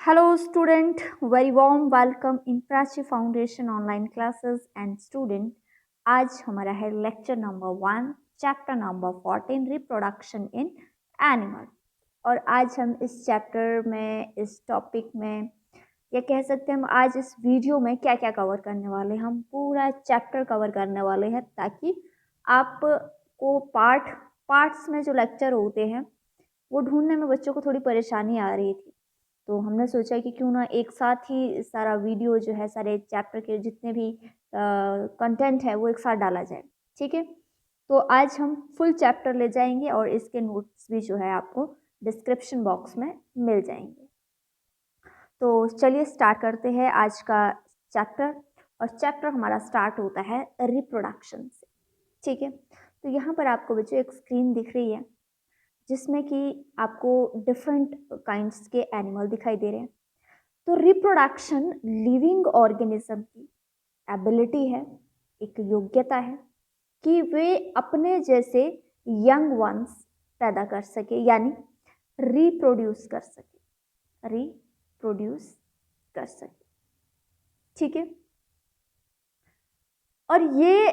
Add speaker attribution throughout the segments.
Speaker 1: Hello student, very warm welcome in Prachi foundation online classes and student. आज हमारा है lecture number 1 chapter number 14 reproduction in animal. और आज हम इस चैप्टर में इस टॉपिक में या कह सकते हैं हम आज इस वीडियो में क्या क्या कवर करने वाले हैं। हम पूरा चैप्टर कवर करने वाले हैं ताकि आपको पार्ट्स में जो लेक्चर होते हैं वो ढूंढने में बच्चों को थोड़ी परेशानी आ रही थी। तो हमने सोचा कि क्यों ना एक साथ ही सारा वीडियो जो है सारे चैप्टर के जितने भी कंटेंट है वो एक साथ डाला जाए। ठीक है, तो आज हम फुल चैप्टर ले जाएंगे और इसके नोट्स भी जो है आपको डिस्क्रिप्शन बॉक्स में मिल जाएंगे। तो चलिए स्टार्ट करते हैं आज का चैप्टर। और चैप्टर हमारा स्टार्ट होता है रिप्रोडक्शन से। ठीक है, तो यहाँ पर आपको बच्चों एक स्क्रीन दिख रही है जिसमें कि आपको डिफरेंट काइंड्स के एनिमल दिखाई दे रहे हैं। तो रिप्रोडक्शन लिविंग ऑर्गेनिज्म की एबिलिटी है, एक योग्यता है कि वे अपने जैसे यंग वंस पैदा कर सके, यानी रिप्रोड्यूस कर सके। ठीक है, और ये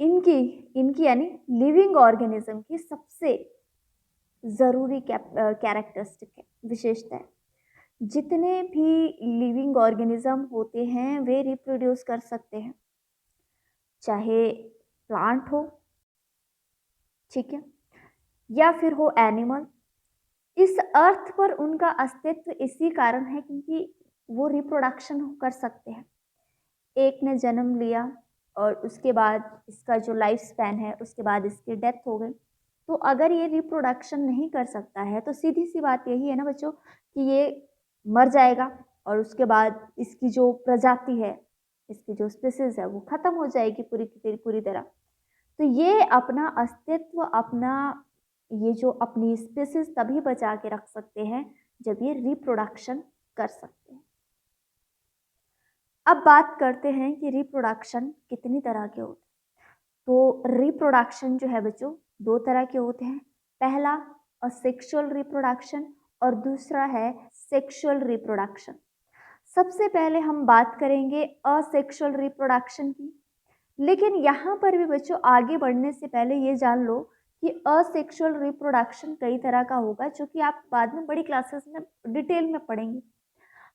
Speaker 1: इनकी यानी लिविंग ऑर्गेनिज्म की सबसे ज़रूरी कैरेक्टरिस्टिक है, विशेषता है। जितने भी लिविंग ऑर्गेनिज्म होते हैं वे रिप्रोड्यूस कर सकते हैं, चाहे प्लांट हो, ठीक है, या फिर हो एनिमल। इस अर्थ पर उनका अस्तित्व इसी कारण है क्योंकि वो रिप्रोडक्शन कर सकते हैं। एक ने जन्म लिया और उसके बाद इसका जो लाइफ स्पैन है उसके बाद इसकी डेथ हो गई। तो अगर ये रिप्रोडक्शन नहीं कर सकता है तो सीधी सी बात यही है ना बच्चों कि ये मर जाएगा और उसके बाद इसकी जो प्रजाति है, इसकी जो स्पीसीज है वो खत्म हो जाएगी पूरी तरह। तो ये अपना अस्तित्व, ये जो अपनी स्पीसीज तभी बचा के रख सकते हैं जब ये रिप्रोडक्शन कर सकते हैं। अब बात करते हैं कि रिप्रोडक्शन कितनी तरह के होते हैं। तो रिप्रोडक्शन जो है बच्चों दो तरह के होते हैं। पहला असेक्सुअल रिप्रोडक्शन और दूसरा है सेक्सुअल रिप्रोडक्शन। सबसे पहले हम बात करेंगे असेक्सुअल रिप्रोडक्शन की। लेकिन यहाँ पर भी बच्चों आगे बढ़ने से पहले ये जान लो कि असेक्सुअल रिप्रोडक्शन कई तरह का होगा जो कि आप बाद में बड़ी क्लासेस में डिटेल में पढ़ेंगे।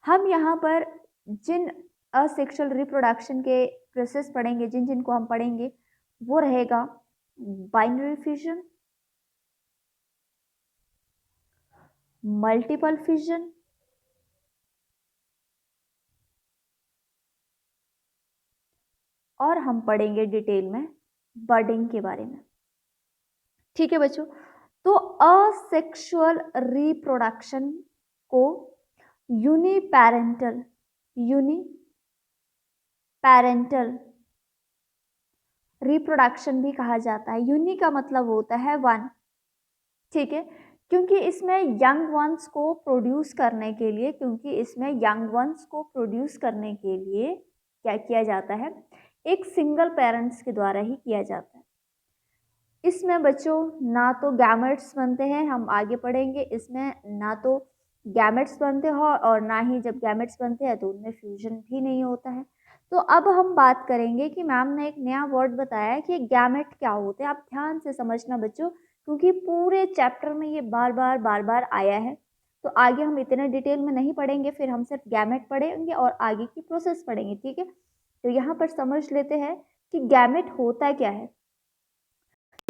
Speaker 1: हम यहाँ पर जिन असेक्सुअल रिप्रोडक्शन के प्रोसेस पढ़ेंगे, जिनको हम पढ़ेंगे वो रहेगा बाइनरी फिजन, मल्टीपल फिजन, और हम पढ़ेंगे डिटेल में बर्डिंग के बारे में। ठीक है बच्चों, तो असेक्सुअल रिप्रोडक्शन को यूनिपेरेंटल रिप्रोडक्शन भी कहा जाता है। यूनि का मतलब होता है वन, ठीक है, क्योंकि इसमें यंग वंस को प्रोड्यूस करने के लिए क्या किया जाता है, एक सिंगल पेरेंट्स के द्वारा ही किया जाता है। इसमें बच्चों ना तो गैमेट्स बनते हैं, हम आगे पढ़ेंगे, इसमें ना तो गैमेट्स बनते हो और ना ही जब गैमेट्स बनते हैं तो उनमें फ्यूजन भी नहीं होता है। तो अब हम बात करेंगे कि मैम ने एक नया वर्ड बताया कि गैमेट क्या होते हैं। आप ध्यान से समझना बच्चों, क्योंकि पूरे चैप्टर में ये बार बार आया है। तो आगे हम इतने डिटेल में नहीं पढ़ेंगे, फिर हम सिर्फ गैमेट पढ़ेंगे और आगे की प्रोसेस पढ़ेंगे। ठीक है, तो यहाँ पर समझ लेते हैं कि गैमेट होता क्या है।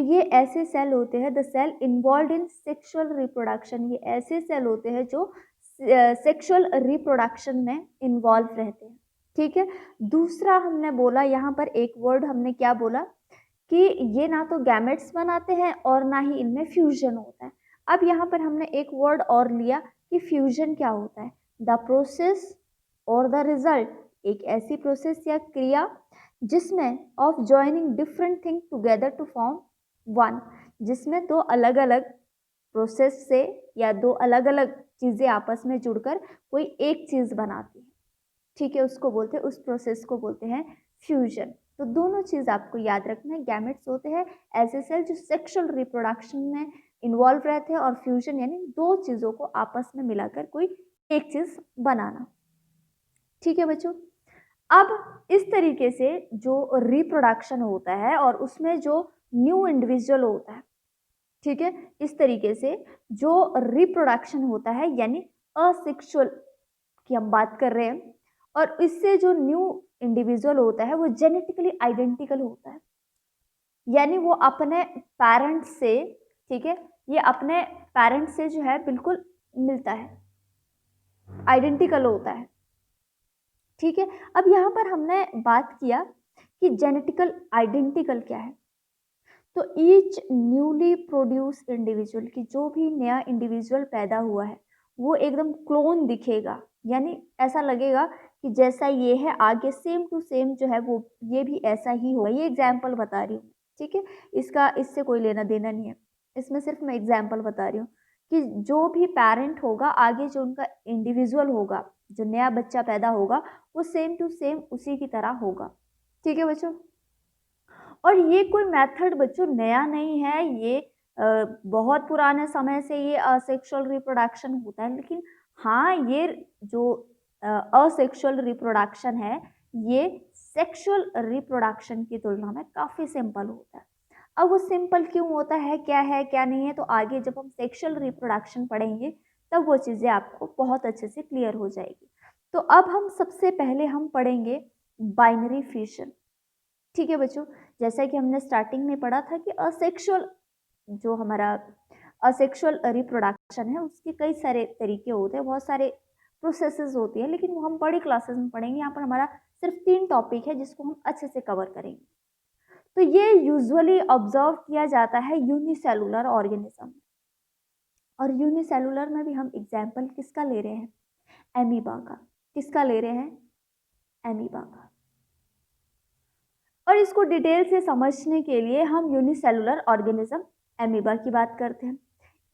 Speaker 1: ये ऐसे सेल होते हैं, the cell involve in sexual reproduction. ये ऐसे सेल होते हैं जो सेक्सुअल रिप्रोडक्शन में इन्वॉल्व रहते हैं। ठीक है, दूसरा हमने बोला यहाँ पर एक वर्ड हमने क्या बोला कि ये ना तो गैमेट्स बनाते हैं और ना ही इनमें फ्यूजन होता है। अब यहाँ पर हमने एक वर्ड और लिया कि फ्यूजन क्या होता है, द प्रोसेस और द रिजल्ट, एक ऐसी प्रोसेस या क्रिया जिसमें of joining different thing together to form one, जिसमें दो अलग अलग प्रोसेस से या दो अलग अलग चीज़ें आपस में जुड़कर कोई एक चीज़ बनाती है। ठीक है, उसको बोलते हैं, उस प्रोसेस को बोलते हैं फ्यूजन। तो दोनों चीज़ आपको याद रखना है, गैमेट्स होते हैं ऐसे सेल जो सेक्सुअल रिप्रोडक्शन में इन्वॉल्व रहते हैं और फ्यूजन यानी दो चीज़ों को आपस में मिलाकर कोई एक चीज बनाना। ठीक है बच्चों, अब इस तरीके से जो रिप्रोडक्शन होता है और उसमें जो न्यू इंडिविजुअल होता है, ठीक है, इस तरीके से जो रिप्रोडक्शन होता है यानी असेक्सुअल की हम बात कर रहे हैं, और इससे जो न्यू इंडिविजुअल होता है वो जेनेटिकली आइडेंटिकल होता है, यानी वो अपने पेरेंट्स से, ठीक है, ये अपने पेरेंट्स से जो है बिल्कुल मिलता है, आइडेंटिकल होता है। ठीक है, अब यहाँ पर हमने बात किया कि जेनेटिकल आइडेंटिकल क्या है। तो ईच न्यूली प्रोड्यूस इंडिविजुअल, की जो भी नया इंडिविजुअल पैदा हुआ है वो एकदम क्लोन दिखेगा, यानी ऐसा लगेगा कि जैसा ये है आगे सेम टू सेम जो है वो ये भी ऐसा ही होगा। ये एग्जाम्पल बता रही हूँ, ठीक है, इससे कोई लेना देना नहीं है, इसमें सिर्फ मैं एग्जाम्पल बता रही हूँ कि जो भी पेरेंट होगा आगे जो उनका इंडिविजुअल होगा, जो नया बच्चा पैदा होगा वो सेम टू सेम उसी की तरह होगा। ठीक है बच्चों, और ये कोई मेथड बच्चों नया नहीं है, ये बहुत पुराने समय से ये असेक्सुअल रिप्रोडक्शन होता है, लेकिन हाँ ये जो असेक्सुअल रिप्रोडक्शन है ये सेक्सुअल रिप्रोडक्शन की तुलना में काफ़ी सिंपल होता है। अब वो सिंपल क्यों होता है क्या नहीं है, तो आगे जब हम सेक्सुअल रिप्रोडक्शन पढ़ेंगे तब वो चीज़ें आपको बहुत अच्छे से क्लियर हो जाएगी। तो अब हम सबसे पहले हम पढ़ेंगे बाइनरी फिशन। ठीक है बच्चों, जैसा कि हमने स्टार्टिंग में पढ़ा था कि असेक्सुअल जो हमारा असेक्सुअल रिप्रोडक्शन है उसके कई सारे तरीके होते हैं, बहुत सारे प्रोसेसेस होती है, लेकिन वो हम बड़ी क्लासेस में पढ़ेंगे। यहाँ पर हमारा सिर्फ 3 टॉपिक है जिसको हम अच्छे से कवर करेंगे। तो ये यूजुअली ऑब्जर्व किया जाता है यूनिसेलुलर ऑर्गेनिज्म, और यूनिसेलुलर में भी हम एग्जाम्पल किसका ले रहे हैं, एमीबा का। किसका ले रहे हैं, एमीबा का। और इसको डिटेल से समझने के लिए हम यूनिसेलुलर ऑर्गेनिज्म एमीबा की बात करते हैं।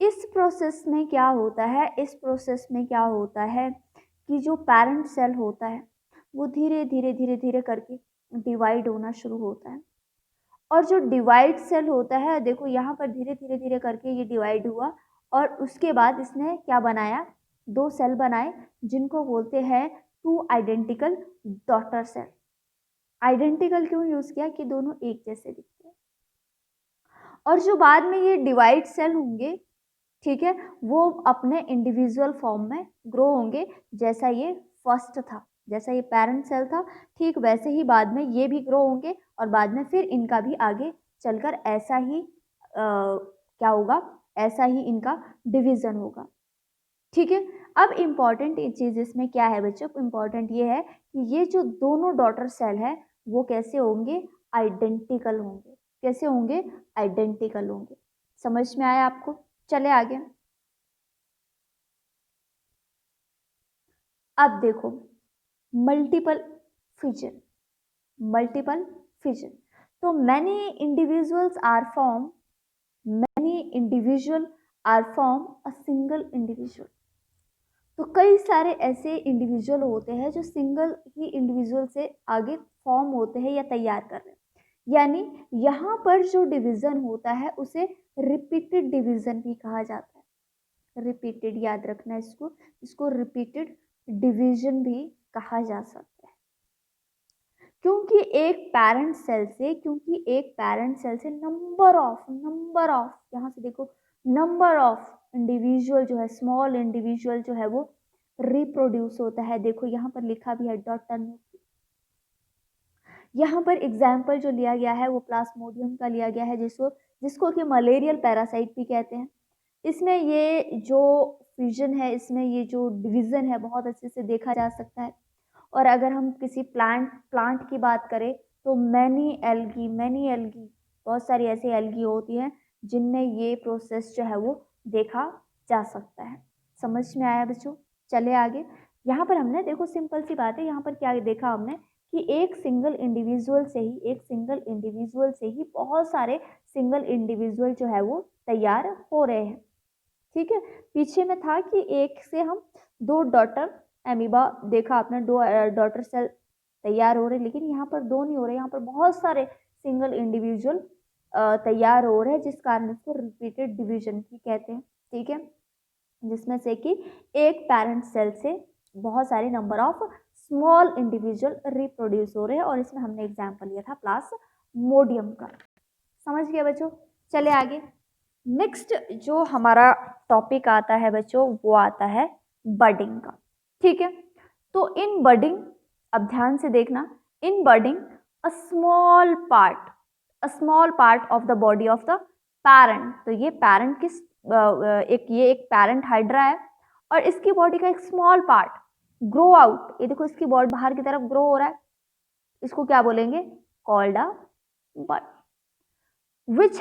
Speaker 1: इस प्रोसेस में क्या होता है, इस प्रोसेस में क्या होता है कि जो पेरेंट सेल होता है वो धीरे धीरे धीरे धीरे करके डिवाइड होना शुरू होता है, और जो डिवाइड सेल होता है, देखो यहाँ पर धीरे धीरे धीरे करके ये डिवाइड हुआ, और उसके बाद इसने क्या बनाया, 2 सेल बनाए जिनको बोलते हैं 2 आइडेंटिकल डॉटर सेल। आइडेंटिकल क्यों यूज किया, कि दोनों एक जैसे दिखते हैं। और जो बाद में ये डिवाइड सेल होंगे, ठीक है, वो अपने इंडिविजुअल फॉर्म में ग्रो होंगे, जैसा ये फर्स्ट था, जैसा ये पेरेंट सेल था, ठीक वैसे ही बाद में ये भी ग्रो होंगे, और बाद में फिर इनका भी आगे चलकर ऐसा ही क्या होगा, ऐसा ही इनका डिवीजन होगा। ठीक है, अब इम्पॉर्टेंट चीज इसमें क्या है बच्चों, इम्पॉर्टेंट ये है कि ये जो दोनों डॉटर सेल है वो कैसे होंगे, आइडेंटिकल होंगे। कैसे होंगे, आइडेंटिकल होंगे। समझ में आया आपको, चले आगे। अब देखो मल्टीपल फिजन, मल्टीपल फिजन। तो many individuals are form, many individual are form a single individual. तो कई सारे ऐसे इंडिविजुअल होते हैं जो सिंगल ही इंडिविजुअल से आगे फॉर्म होते हैं या तैयार कर रहे हैं, यानी यहाँ पर जो डिवीजन होता है उसे रिपीटेड डिवीजन भी कहा जाता है। रिपीटेड, याद रखना इसको, इसको रिपीटेड डिवीजन भी कहा जा सकता है। क्योंकि एक पेरेंट सेल से, क्योंकि एक पेरेंट सेल से नंबर ऑफ यहाँ से देखो नंबर ऑफ इंडिविजुअल जो है, स्मॉल इंडिविजुअल जो है वो रिप्रोड्यूस होता है। देखो यहाँ पर लिखा भी है डॉटर न्यूक्लियस। यहाँ पर एग्जाम्पल जो लिया गया है वो प्लाज्मोडियम का लिया गया है, जिसको कि मलेरियल पैरासाइट भी कहते हैं। इसमें ये जो फ्यूजन है, इसमें ये जो डिवीजन है बहुत अच्छे से देखा जा सकता है। और अगर हम किसी प्लांट की बात करें तो मैनी एल्गी बहुत सारी ऐसी एल्गी होती हैं जिनमें ये प्रोसेस जो है वो देखा जा सकता है। समझ में आया बच्चों, चले आगे। यहाँ पर हमने देखो सिंपल सी बात है, यहाँ पर क्या देखा हमने कि एक सिंगल इंडिविजुअल से ही बहुत सारे सिंगल इंडिविजुअल जो है वो तैयार हो रहे हैं। ठीक है, पीछे में था कि एक से हम 2 डॉटर एमीबा देखा आपने, 2 डॉटर सेल तैयार हो रहे, लेकिन यहाँ पर 2 नहीं हो रहे, यहाँ पर बहुत सारे सिंगल जिसमें से कि एक पेरेंट सेल से बहुत सारे number of small individual reproduce हो रहे हैं, और इसमें हमने एग्जाम्पल लिया था प्लाज्मोडियम का। समझ गए बच्चों? चले आगे। नेक्स्ट जो हमारा टॉपिक आता है बच्चों, वो आता है बडिंग का। ठीक है, तो इन बडिंग, अब ध्यान से देखना, in budding a small part of the body of the parent. तो ये पैरेंट किस ये एक पैरेंट हाइड्रा है, और इसकी बॉडी का एक स्मॉल पार्ट ग्रो आउट, ये देखो इसकी बॉडी बाहर की तरफ ग्रो हो रहा है, इसको क्या बोलेंगे? Called a bud, which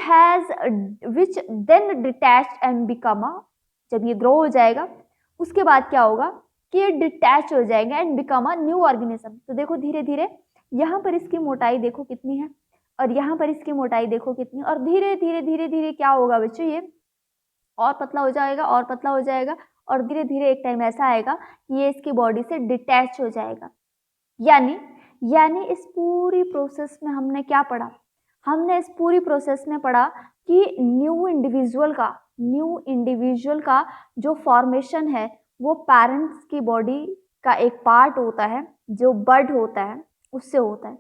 Speaker 1: then detached and become a, जब ये ग्रो हो जाएगा उसके बाद क्या होगा कि ये डिटैच हो जाएगा and become a new organism. तो देखो धीरे धीरे यहाँ पर इसकी मोटाई देखो कितनी है, और यहाँ पर इसकी मोटाई देखो कितनी, और धीरे धीरे धीरे धीरे क्या होगा बच्चों, ये और पतला हो जाएगा और पतला हो जाएगा, और धीरे धीरे एक टाइम ऐसा आएगा कि ये इसकी बॉडी से डिटैच हो जाएगा। यानी इस पूरी प्रोसेस में हमने क्या पढ़ा? हमने इस पूरी प्रोसेस में पढ़ा कि न्यू इंडिविजुअल का जो फॉर्मेशन है वो पेरेंट्स की बॉडी का एक पार्ट होता है, जो बड होता है उससे होता है।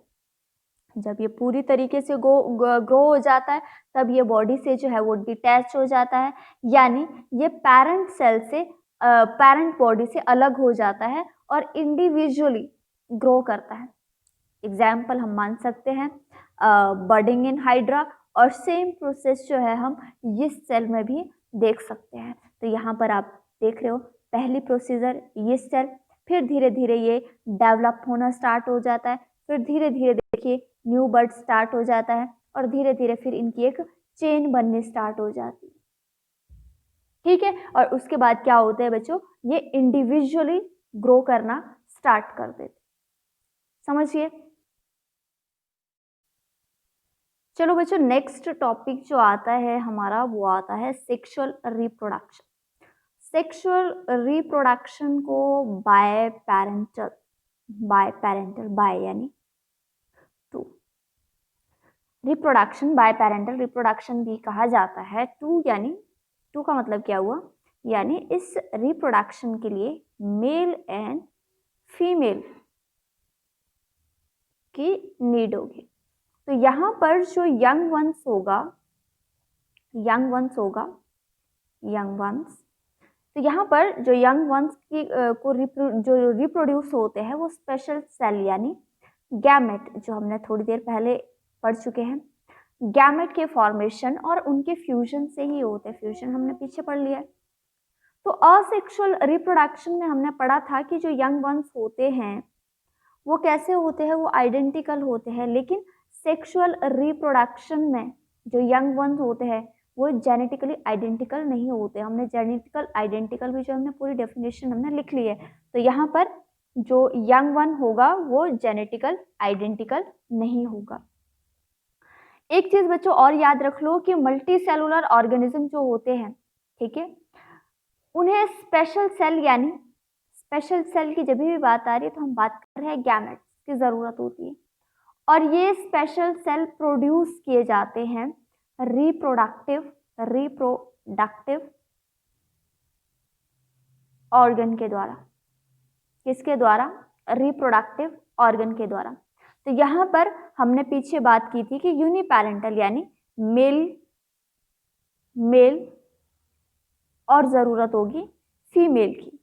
Speaker 1: जब ये पूरी तरीके से ग्रो हो जाता है तब ये बॉडी से जो है वो डिटैच हो जाता है, यानी ये पेरेंट सेल से पेरेंट बॉडी से अलग हो जाता है और इंडिविजुअली ग्रो करता है। एग्जाम्पल हम मान सकते हैं बडिंग इन हाइड्रा, और सेम प्रोसेस जो है हम यीस्ट सेल में भी देख सकते हैं। तो यहाँ पर आप देख रहे हो पहली प्रोसीजर यीस्ट सेल, फिर धीरे धीरे ये डेवलप होना स्टार्ट हो जाता है, फिर धीरे धीरे देखिए न्यू बर्ड स्टार्ट हो जाता है, और धीरे धीरे फिर इनकी एक चेन बननी स्टार्ट हो जाती है। ठीक है, और उसके बाद क्या होता है बच्चों, ये इंडिविजुअली ग्रो करना स्टार्ट कर देते। समझिए। चलो बच्चों, नेक्स्ट टॉपिक जो आता है हमारा वो आता है सेक्सुअल रिप्रोडक्शन। सेक्सुअल रिप्रोडक्शन को बाय पैरेंटल यानी two, reproduction by parental reproduction भी कहा जाता है। टू का मतलब क्या हुआ, यानी इस रिप्रोडक्शन के लिए मेल एंड फीमेल की नीड होगी। तो यहाँ पर जो यंग वंस होगा, तो यहाँ पर जो यंग वंस की जो रिप्रोड्यूस होते हैं वो स्पेशल सेल यानी गैमेट, जो हमने थोड़ी देर पहले पढ़ चुके हैं, गैमेट के फॉर्मेशन और उनके फ्यूजन से ही होते हैं। फ्यूजन हमने पीछे पढ़ लिया है। तो असेक्सुअल रिप्रोडक्शन में हमने पढ़ा था कि जो यंग वंस होते हैं वो कैसे होते हैं, वो आइडेंटिकल होते हैं, लेकिन सेक्सुअल रिप्रोडक्शन में जो यंग वंस होते हैं वो जेनेटिकली आइडेंटिकल नहीं होते। हमने जेनेटिकल आइडेंटिकल भी जो हमने पूरी डेफिनेशन हमने लिख ली है। तो यहाँ पर जो यंग वन होगा वो जेनेटिकल आइडेंटिकल नहीं होगा। एक चीज बच्चों और याद रख लो कि मल्टी सेलुलर ऑर्गेनिज्म जो होते हैं, ठीक है, उन्हें स्पेशल सेल की जब भी बात आ रही है तो हम बात कर रहे हैं गैमेट्स की जरूरत होती है, और ये स्पेशल सेल प्रोड्यूस किए जाते हैं रिप्रोडक्टिव ऑर्गन के द्वारा। किसके द्वारा? रिप्रोडक्टिव ऑर्गन के द्वारा। तो यहाँ पर हमने पीछे बात की थी कि यूनिपेरेंटल यानी मेल और जरूरत होगी फीमेल की।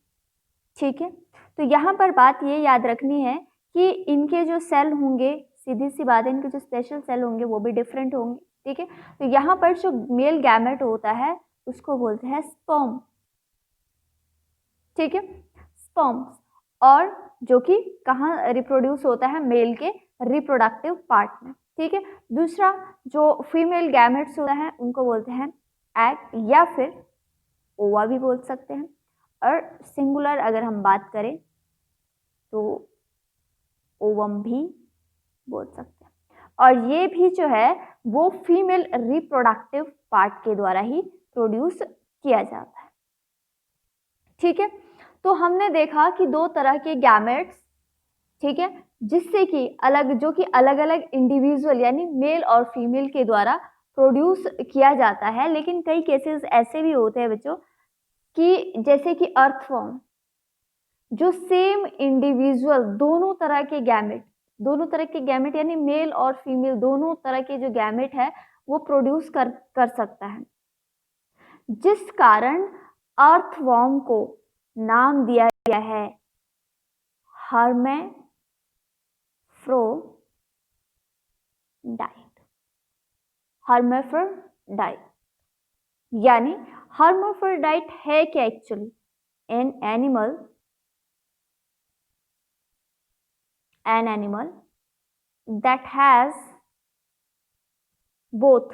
Speaker 1: ठीक है, तो यहाँ पर बात ये याद रखनी है कि इनके जो सेल होंगे, सीधी सी बात है, इनके जो स्पेशल सेल होंगे वो भी डिफरेंट होंगे। ठीक है, तो यहाँ पर जो मेल गैमेट होता है उसको बोलते हैं स्पर्म। ठीक है, स्पर्म्स, और जो कि कहाँ रिप्रोड्यूस होता है? मेल के रिप्रोडक्टिव पार्ट में। ठीक है, दूसरा जो फीमेल गैमेट्स होता है उनको बोलते हैं एग या फिर ओवा भी बोल सकते हैं, और सिंगुलर अगर हम बात करें तो ओवम भी बोल सकते हैं। और ये भी जो है वो फीमेल रिप्रोडक्टिव पार्ट के द्वारा ही प्रोड्यूस किया जाता है। ठीक है, तो हमने देखा कि दो तरह के गैमेट्स, ठीक है, जिससे कि जो कि अलग अलग इंडिविजुअल यानी मेल और फीमेल के द्वारा प्रोड्यूस किया जाता है। लेकिन कई केसेस ऐसे भी होते हैं बच्चों कि जैसे कि अर्थवर्म जो सेम इंडिविजुअल दोनों तरह के गैमेट यानी मेल और फीमेल दोनों तरह के जो गैमेट है वो प्रोड्यूस कर सकता है, जिस कारण अर्थवर्म को नाम दिया गया है हर्मेफ्रोडाइट। हर्मेफ्रोडाइट यानी हर्मेफ्रोडाइट है क्या actually? an animal that has both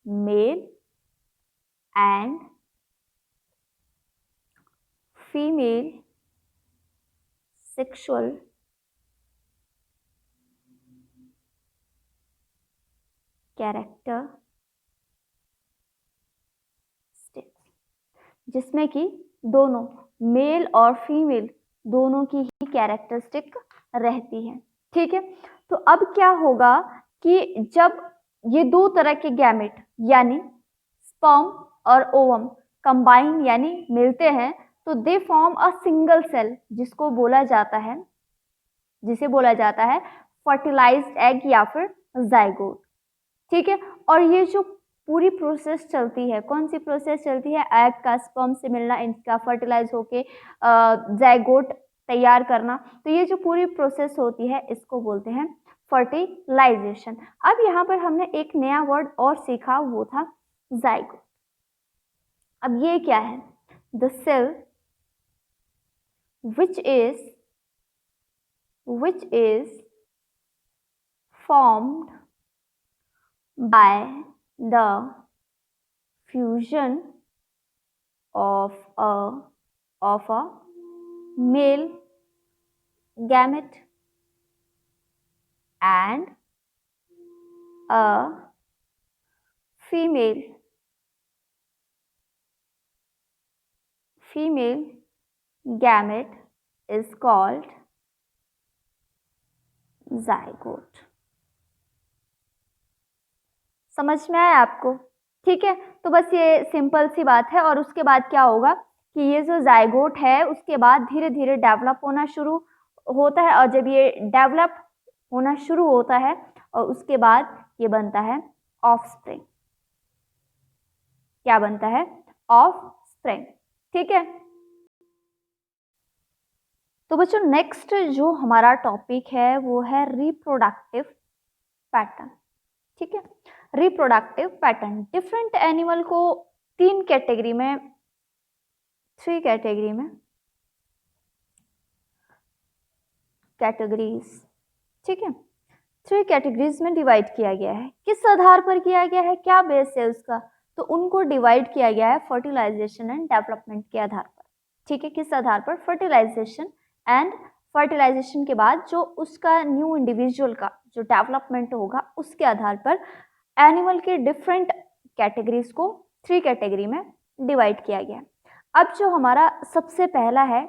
Speaker 1: male and female sexual characteristics, जिसमें कि दोनों मेल और फीमेल दोनों की ही कैरेक्टरिस्टिक रहती है। ठीक है, तो अब क्या होगा कि जब ये दो तरह के गैमेट यानी स्पर्म और ओवम कंबाइन यानी मिलते हैं तो they form a single cell, जिसे बोला जाता है फर्टिलाइज्ड एग या फिर जाइगोट। ठीक है, और ये जो पूरी प्रोसेस चलती है, कौन सी प्रोसेस चलती है? एग का स्पर्म से मिलना, इनका फर्टिलाइज होके जाइगोट तैयार करना। तो ये जो पूरी प्रोसेस होती है इसको बोलते हैं फर्टिलाइजेशन। अब यहाँ पर हमने एक नया वर्ड और सीखा, वो था जाइगोट। अब ये क्या है? The cell which is formed by the fusion of a male gamete and a female gamete is called zygote। समझ में आया आपको? ठीक है, तो बस ये सिंपल सी बात है। और उसके बाद क्या होगा कि ये जो जाइगोट है उसके बाद धीरे धीरे डेवलप होना शुरू होता है, और जब ये डेवलप होना शुरू होता है और उसके बाद ये बनता है ऑफस्प्रिंग। क्या बनता है? ऑफस्प्रिंग। ठीक है, तो बच्चों नेक्स्ट जो हमारा टॉपिक है वो है रिप्रोडक्टिव पैटर्न। ठीक है, रिप्रोडक्टिव पैटर्न डिफरेंट एनिमल को थ्री कैटेगरी में कैटेगरीज, ठीक है, 3 कैटेगरीज में डिवाइड किया गया है। किस आधार पर किया गया है? क्या बेस है उसका? तो उनको डिवाइड किया गया है फर्टिलाइजेशन एंड डेवलपमेंट के आधार पर। ठीक है, किस आधार पर? फर्टिलाइजेशन के बाद जो उसका न्यू इंडिविजुअल का जो डेवलपमेंट होगा उसके आधार पर एनिमल के डिफरेंट कैटेगरीज को 3 कैटेगरी में डिवाइड किया गया है। अब जो हमारा सबसे पहला है,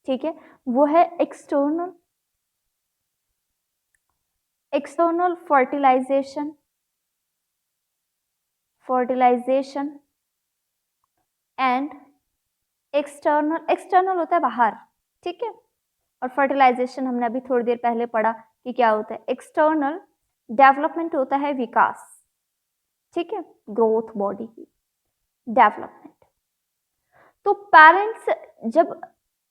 Speaker 1: ठीक है, वो है एक्सटर्नल फर्टिलाइजेशन एंड एक्सटर्नल होता है बाहर, ठीक है, और फर्टिलाइजेशन हमने अभी थोड़ी देर पहले पढ़ा कि क्या होता है। एक्सटर्नल डेवलपमेंट होता है विकास, ठीक है, ग्रोथ, बॉडी की डेवलपमेंट। तो पेरेंट्स जब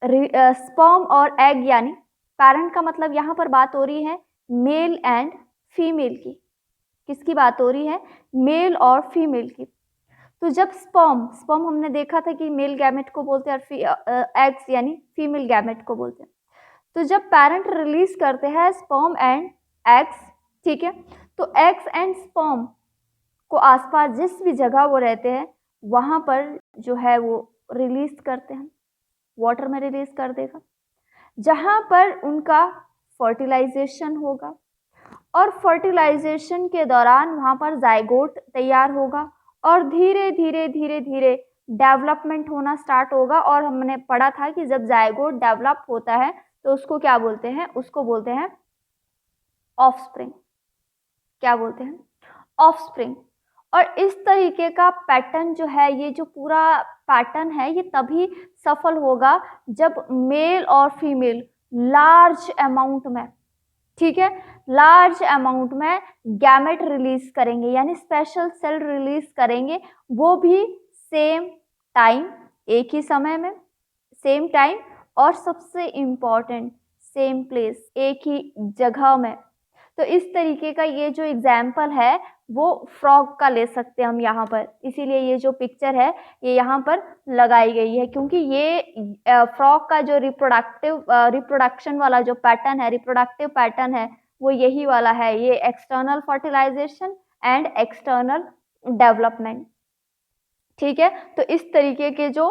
Speaker 1: स्पर्म और एग, यानी पेरेंट का मतलब यहाँ पर बात हो रही है मेल एंड फीमेल की। किसकी बात हो रही है? मेल और फीमेल की। तो जब स्पर्म हमने देखा था कि मेल गैमेट को बोलते हैं और एग्स यानी फीमेल गैमेट को बोलते हैं। तो जब पेरेंट रिलीज करते हैं स्पर्म एंड एग्स, ठीक है, तो एग्स एंड स्पर्म को आसपास जिस भी जगह वो रहते हैं वहां पर जो है वो रिलीज करते हैं, वाटर में रिलीज कर देगा, जहां पर उनका फर्टिलाइजेशन होगा। और फर्टिलाइजेशन के दौरान वहां पर जाइगोट तैयार होगा और धीरे धीरे धीरे धीरे डेवलपमेंट होना स्टार्ट होगा। और हमने पढ़ा था कि जब जाइगोट डेवलप होता है तो उसको क्या बोलते हैं? उसको बोलते हैं ऑफस्प्रिंग। क्या बोलते हैं? ऑफस्प्रिंग। और इस तरीके का पैटर्न जो है, ये जो पूरा पैटर्न है, ये तभी सफल होगा जब मेल और फीमेल लार्ज अमाउंट में, ठीक है, लार्ज अमाउंट में गैमेट रिलीज करेंगे, यानी स्पेशल सेल रिलीज करेंगे, वो भी सेम टाइम, एक ही समय में, सेम टाइम, और सबसे इम्पॉर्टेंट सेम प्लेस, एक ही जगह में। तो इस तरीके का ये जो एग्जाम्पल है वो फ्रॉग का ले सकते हैं हम यहाँ पर, इसीलिए ये जो पिक्चर है ये यहाँ पर लगाई गई है, क्योंकि ये फ्रॉग का जो रिप्रोडक्शन वाला जो पैटर्न है, रिप्रोडक्टिव पैटर्न है, वो यही वाला है, ये external fertilization and external development, ठीक है। तो इस तरीके के जो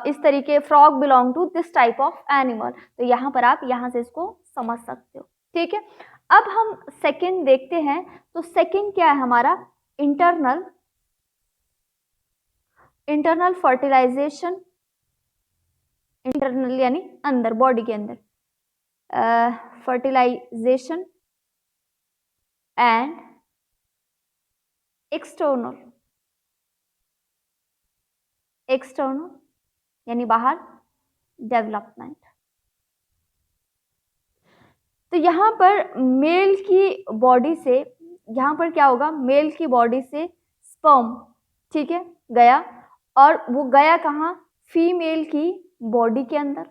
Speaker 1: इस तरीके frog belong to this type of animal, तो यहाँ पर आप यहाँ से इसको समझ सकते हो, ठीक है। अब हम सेकंड देखते हैं, तो सेकंड क्या है हमारा, इंटरनल फर्टिलाइजेशन, इंटरनल यानी अंदर, बॉडी के अंदर, फर्टिलाइजेशन एंड एक्सटर्नल यानी बाहर, डेवलपमेंट। तो यहाँ पर मेल की बॉडी से, यहाँ पर क्या होगा, मेल की बॉडी से स्पर्म, ठीक है, गया, और वो गया कहाँ, फीमेल की बॉडी के अंदर,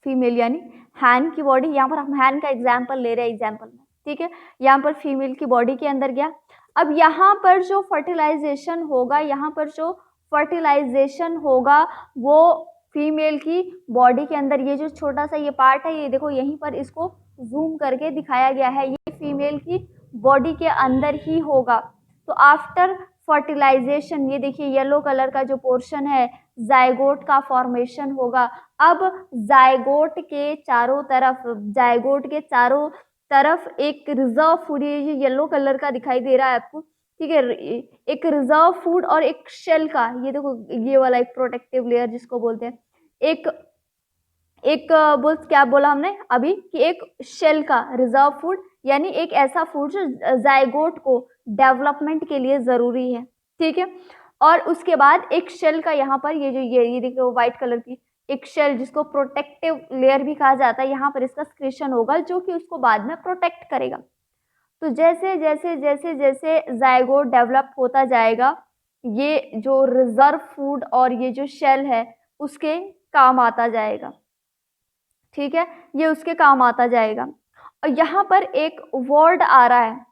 Speaker 1: फीमेल यानी हैन की बॉडी, यहाँ पर हम हैन का एग्जाम्पल ले रहे हैं एग्जाम्पल में, ठीक है, यहाँ पर फीमेल की बॉडी के अंदर गया। अब यहाँ पर जो फर्टिलाइजेशन होगा, यहाँ पर जो फर्टिलाइजेशन होगा वो फीमेल की बॉडी के अंदर, ये जो छोटा सा ये पार्ट है, ये देखो यहीं पर इसको जूम करके दिखाया गया है, ये फीमेल की बॉडी के अंदर ही होगा। तो आफ्टर फर्टिलाइजेशन, ये देखिए येलो कलर का जो पोर्शन है, जायगोट का फॉर्मेशन होगा। अब जायगोट के चारों तरफ एक रिजर्व फूड, ये येलो कलर का दिखाई दे रहा है आपको, ठीक है, एक रिजर्व फूड और एक शेल का, ये देखो ये वाला एक प्रोटेक्टिव लेयर जिसको बोलते हैं, एक बोल क्या बोला हमने अभी कि एक शेल का रिजर्व फूड, यानी एक ऐसा फूड जो जायगोट को डेवलपमेंट के लिए जरूरी है, ठीक है। और उसके बाद एक शेल का, यहाँ पर ये जो ये देखो व्हाइट कलर की एक शेल, जिसको प्रोटेक्टिव लेयर भी कहा जाता है, यहाँ पर इसका सक्रीशन होगा जो कि उसको बाद में प्रोटेक्ट करेगा। तो जैसे जैसे जैसे जैसे जायगोट डेवलप होता जाएगा, ये जो रिजर्व फूड और ये जो शेल है उसके काम आता जाएगा, ठीक है, ये उसके काम आता जाएगा। और यहाँ पर एक वर्ड आ रहा है,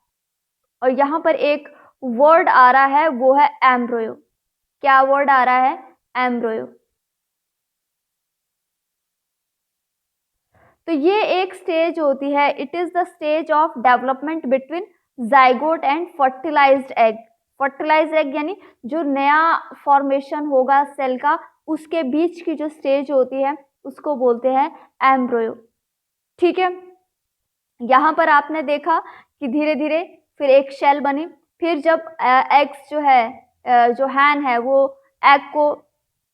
Speaker 1: और यहाँ पर एक वर्ड आ रहा है, वो है एम्ब्रोयो। क्या वर्ड आ रहा है, एम्ब्रोयो। तो ये एक स्टेज होती है, it is the stage of development between zygote and fertilized egg. Fertilized egg यानी जो नया फॉर्मेशन होगा सेल का, उसके बीच की जो स्टेज होती है उसको बोलते हैं एम्ब्रोयो, ठीक है। यहाँ पर आपने देखा कि धीरे धीरे फिर एक शेल बनी, फिर जब एग्स जो है, जो हैन है वो एग को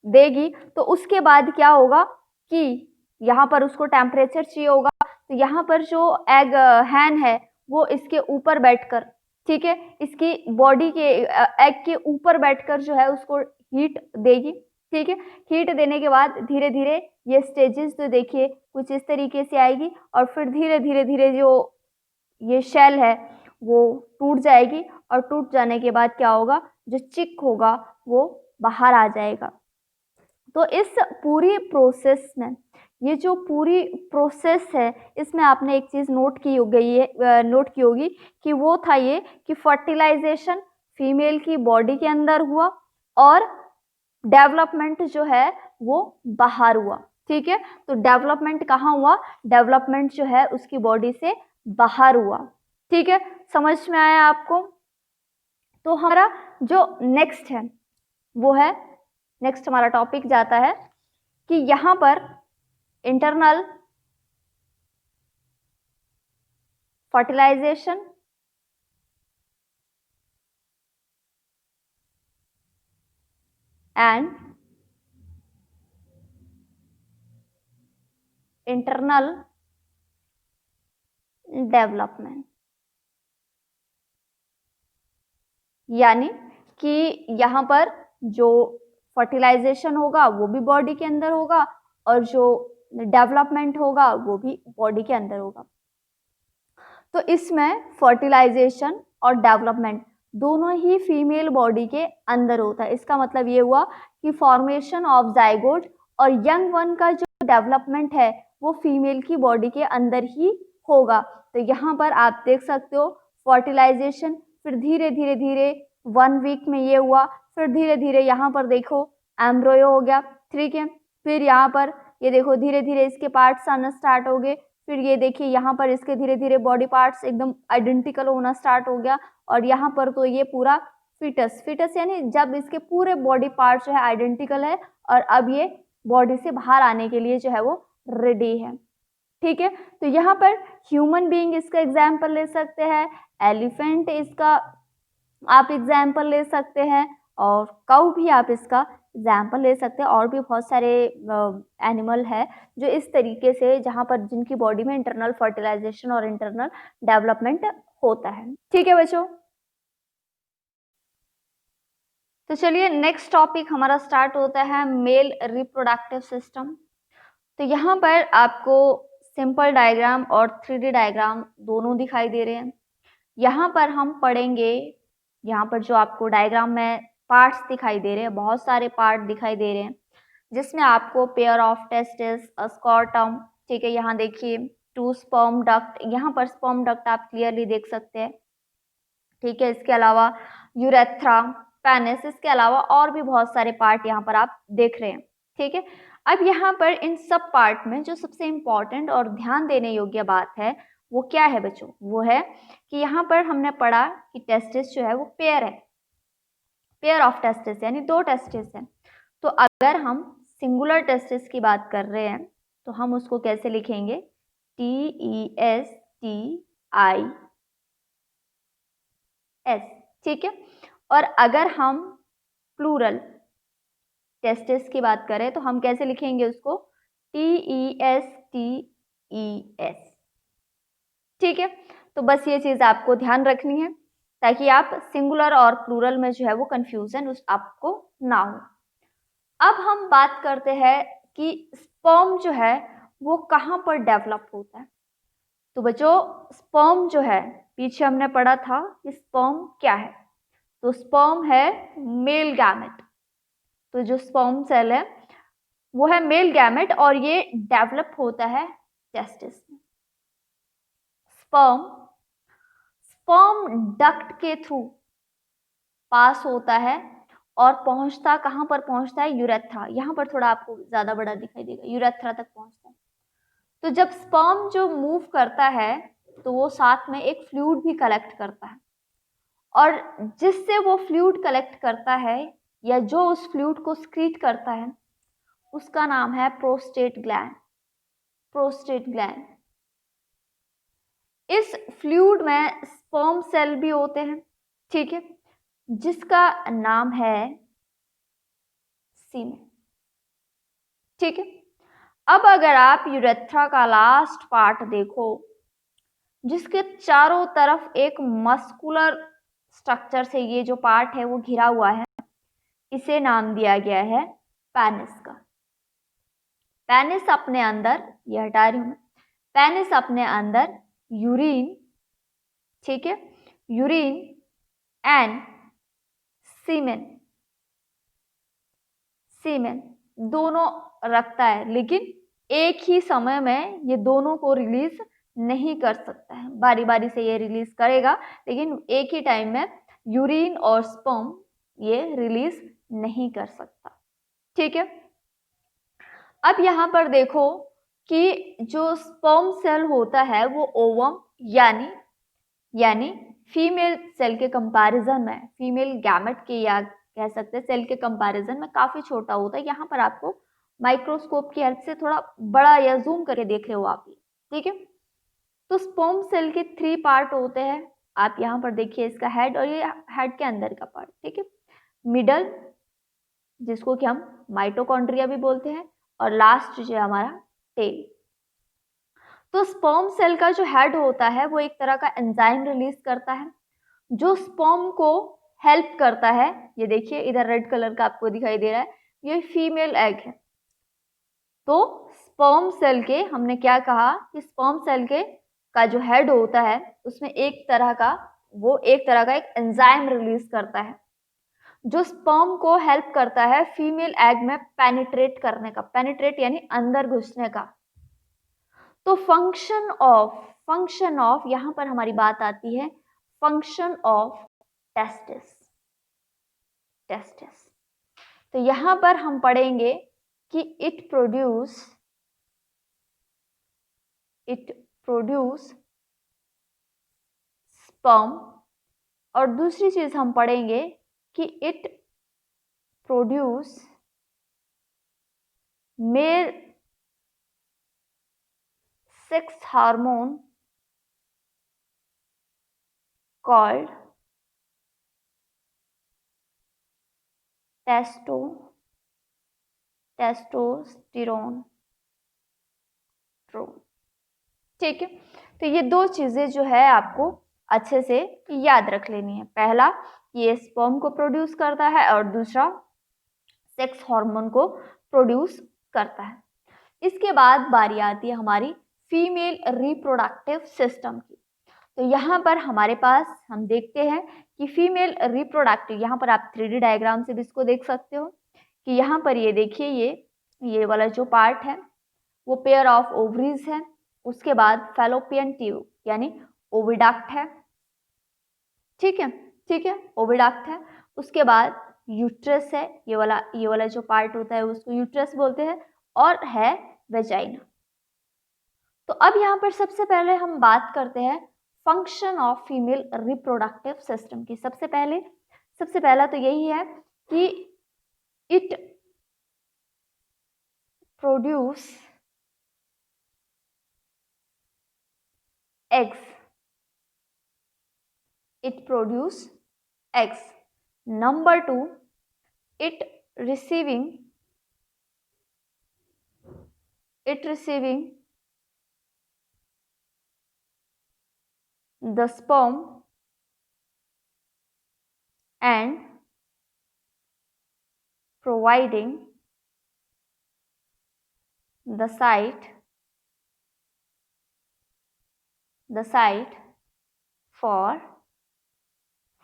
Speaker 1: देगी, तो उसके बाद क्या होगा कि यहाँ पर उसको टेम्परेचर चाहिए होगा, तो यहाँ पर जो एग हैन है वो इसके ऊपर बैठकर, ठीक है, इसकी बॉडी के एग के ऊपर बैठकर जो है उसको हीट देगी, ठीक है। हीट देने के बाद धीरे धीरे ये स्टेजेस तो देखिए कुछ इस तरीके से आएगी, और फिर धीरे धीरे धीरे जो ये शेल है वो टूट जाएगी, और टूट जाने के बाद क्या होगा, जो चिक होगा वो बाहर आ जाएगा। तो इस पूरी प्रोसेस में, ये जो पूरी प्रोसेस है, इसमें आपने एक चीज नोट की होगी कि वो था ये कि फर्टिलाइजेशन फीमेल की बॉडी के अंदर हुआ और डेवलपमेंट जो है वो बाहर हुआ, ठीक है। तो डेवलपमेंट कहाँ हुआ, डेवलपमेंट जो है उसकी बॉडी से बाहर हुआ, ठीक है। समझ में आया आपको। तो हमारा जो नेक्स्ट है वो है, नेक्स्ट हमारा टॉपिक जाता है कि यहाँ पर internal fertilization and internal development. यानी कि यहाँ पर जो फर्टिलाइजेशन होगा वो भी बॉडी के अंदर होगा और जो डेवलपमेंट होगा वो भी बॉडी के अंदर होगा। तो इसमें फर्टिलाइजेशन और डेवलपमेंट दोनों ही फीमेल बॉडी के अंदर होता है। इसका मतलब ये हुआ कि फॉर्मेशन ऑफ जाइगोट और यंग वन का जो डेवलपमेंट है वो फीमेल की बॉडी के अंदर ही होगा। तो यहाँ पर आप देख सकते हो फर्टिलाइजेशन, फिर धीरे धीरे धीरे 1 वीक में ये हुआ, फिर धीरे धीरे यहाँ पर देखो एम्ब्रियो हो गया, ठीक है। फिर यहाँ पर ये देखो धीरे धीरे इसके पार्ट्स आना स्टार्ट हो गए, फिर ये देखिए यहाँ पर इसके धीरे धीरे बॉडी पार्ट्स एकदम आइडेंटिकल होना स्टार्ट हो गया, और यहाँ पर तो ये पूरा फिटस यानी जब इसके पूरे बॉडी पार्ट्स जो है आइडेंटिकल है और अब ये बॉडी से बाहर आने के लिए जो है वो रेडी है, ठीक है। तो यहाँ पर ह्यूमन बीइंग इसका एग्जाम्पल ले सकते हैं, एलिफेंट इसका आप एग्जाम्पल ले सकते हैं, और काऊ भी आप इसका एग्जाम्पल ले सकते हैं। और भी बहुत सारे एनिमल है जो इस तरीके से जहाँ पर जिनकी बॉडी में इंटरनल फर्टिलाइजेशन और इंटरनल डेवलपमेंट होता है, ठीक है बच्चों। तो चलिए नेक्स्ट टॉपिक हमारा स्टार्ट होता है मेल रिप्रोडक्टिव सिस्टम। तो यहाँ पर आपको सिंपल डायग्राम और 3D डायग्राम दोनों दिखाई दे रहे हैं। यहाँ पर हम पढ़ेंगे, यहाँ पर जो आपको डायग्राम में पार्ट्स दिखाई दे रहे हैं, बहुत सारे पार्ट दिखाई दे रहे हैं, जिसमें आपको पेयर ऑफ टेस्टिस, स्कॉर्टम, ठीक है। यहाँ देखिए 2 स्पर्म डक्ट, यहाँ पर स्पर्म डक्ट आप क्लियरली देख सकते हैं, ठीक है। इसके अलावा यूरेथ्रा, पेनिस, इसके अलावा और भी बहुत सारे पार्ट यहाँ पर आप देख रहे हैं, ठीक है। अब यहाँ पर इन सब पार्ट में जो सबसे इम्पोर्टेंट और ध्यान देने योग्य बात है वो क्या है बच्चों, वो है कि यहाँ पर हमने पढ़ा कि टेस्टिस जो है वो पेयर है, पेयर ऑफ टेस्टिस यानी 2 टेस्टिस है। तो अगर हम सिंगुलर टेस्टिस की बात कर रहे हैं तो हम उसको कैसे लिखेंगे, TESTIS, ठीक है। और अगर हम प्लूरल टेस्टिस की बात करें तो हम कैसे लिखेंगे उसको, TESTES, ठीक है। तो बस ये चीज आपको ध्यान रखनी है ताकि आप सिंगुलर और प्लूरल में जो है वो कंफ्यूजन आपको ना हो। अब हम बात करते हैं कि स्पर्म जो है वो कहाँ पर डेवलप होता है। तो बच्चों स्पर्म जो है, पीछे हमने पढ़ा था कि स्पर्म क्या है, तो स्पर्म है मेल गैमेट। तो जो स्पर्म सेल है वो है मेल गैमेट और ये डेवलप होता है टेस्टिस में। स्पर्म डक्ट के थ्रू पास होता है और पहुंचता कहां पर पहुंचता है, यूरेथ्रा। यहां पर थोड़ा आपको ज्यादा बड़ा दिखाई देगा, यूरेथ्रा तक पहुंचता है। तो जब स्पर्म जो मूव करता है तो वो साथ में एक फ्लूइड भी कलेक्ट करता है, और जिससे वो फ्लूइड कलेक्ट करता है या जो उस फ्लूइड को स्क्रीट करता है उसका नाम है प्रोस्टेट ग्लैंड। प्रोस्टेट ग्लैंड, इस फ्लूइड में स्पर्म सेल भी होते हैं, ठीक है, जिसका नाम है सीमेन, ठीक है। अब अगर आप यूरेथ्रा का लास्ट पार्ट देखो जिसके चारों तरफ एक मस्कुलर स्ट्रक्चर से ये जो पार्ट है वो घिरा हुआ है, इसे नाम दिया गया है पेनिस का। पेनिस अपने अंदर, ये हटा रही हूं मैं, पेनिस अपने अंदर यूरिन, ठीक है, यूरिन एंड सीमेन, सीमेन दोनों रखता है, लेकिन एक ही समय में ये दोनों को रिलीज नहीं कर सकता है, बारी बारी से ये रिलीज करेगा, लेकिन एक ही टाइम में यूरिन और स्पर्म ये रिलीज नहीं कर सकता, ठीक है। अब यहाँ पर देखो कि जो स्पर्म सेल होता है वो ओवम यानी फीमेल सेल के कंपैरिजन में, फीमेल गैमेट के या कह सकते हैं सेल के कंपैरिजन में काफी छोटा होता है। यहाँ पर आपको माइक्रोस्कोप की हेल्प से थोड़ा बड़ा या जूम करके देख रहे हो आप, ठीक है। तो स्पर्म सेल के 3 पार्ट होते हैं, आप यहाँ पर देखिए इसका हेड और ये हेड के अंदर का पार्ट, ठीक है, मिडल जिसको कि हम माइटोकॉन्ड्रिया भी बोलते हैं, और लास्ट जो है हमारा टेल। तो स्पर्म सेल का जो हेड होता है वो एक तरह का एंजाइम रिलीज करता है जो स्पर्म को हेल्प करता है, ये देखिए इधर रेड कलर का आपको दिखाई दे रहा है, ये फीमेल एग है। तो स्पर्म सेल के हमने क्या कहा कि स्पर्म सेल के का जो हेड होता है उसमें एक तरह का एक एंजाइम रिलीज करता है जो स्पर्म को हेल्प करता है फीमेल एग में पेनिट्रेट करने का, पेनिट्रेट यानी अंदर घुसने का। तो फंक्शन ऑफ यहां पर हमारी बात आती है फंक्शन ऑफ टेस्टिस। तो यहां पर हम पढ़ेंगे कि इट प्रोड्यूस स्पर्म, और दूसरी चीज हम पढ़ेंगे कि it produce male sex hormone called testosterone. ठीक है, तो ये दो चीजें जो है आपको अच्छे से याद रख लेनी है। पहला, ये स्पर्म को प्रोड्यूस करता है, और दूसरा सेक्स हार्मोन को प्रोड्यूस करता है। इसके बाद बारी आती है हमारी फीमेल रिप्रोडक्टिव सिस्टम की। तो यहाँ पर हमारे पास हम देखते हैं कि फीमेल रिप्रोडक्टिव, यहाँ पर आप 3D डायग्राम से भी इसको देख सकते हो कि यहाँ पर ये देखिए ये वाला जो पार्ट है वो पेयर ऑफ ओवरीज है, उसके बाद फैलोपियन ट्यूब यानी ओविडक्ट है, ठीक है ओविडक्ट है, उसके बाद यूट्रस है, ये वाला जो पार्ट होता है उसको यूट्रस बोलते हैं, और है वेजाइना। तो अब यहाँ पर सबसे पहले हम बात करते हैं function of female reproductive system की। सबसे पहला तो यही है कि it produce eggs, Number 2, it receiving the sperm and providing the site for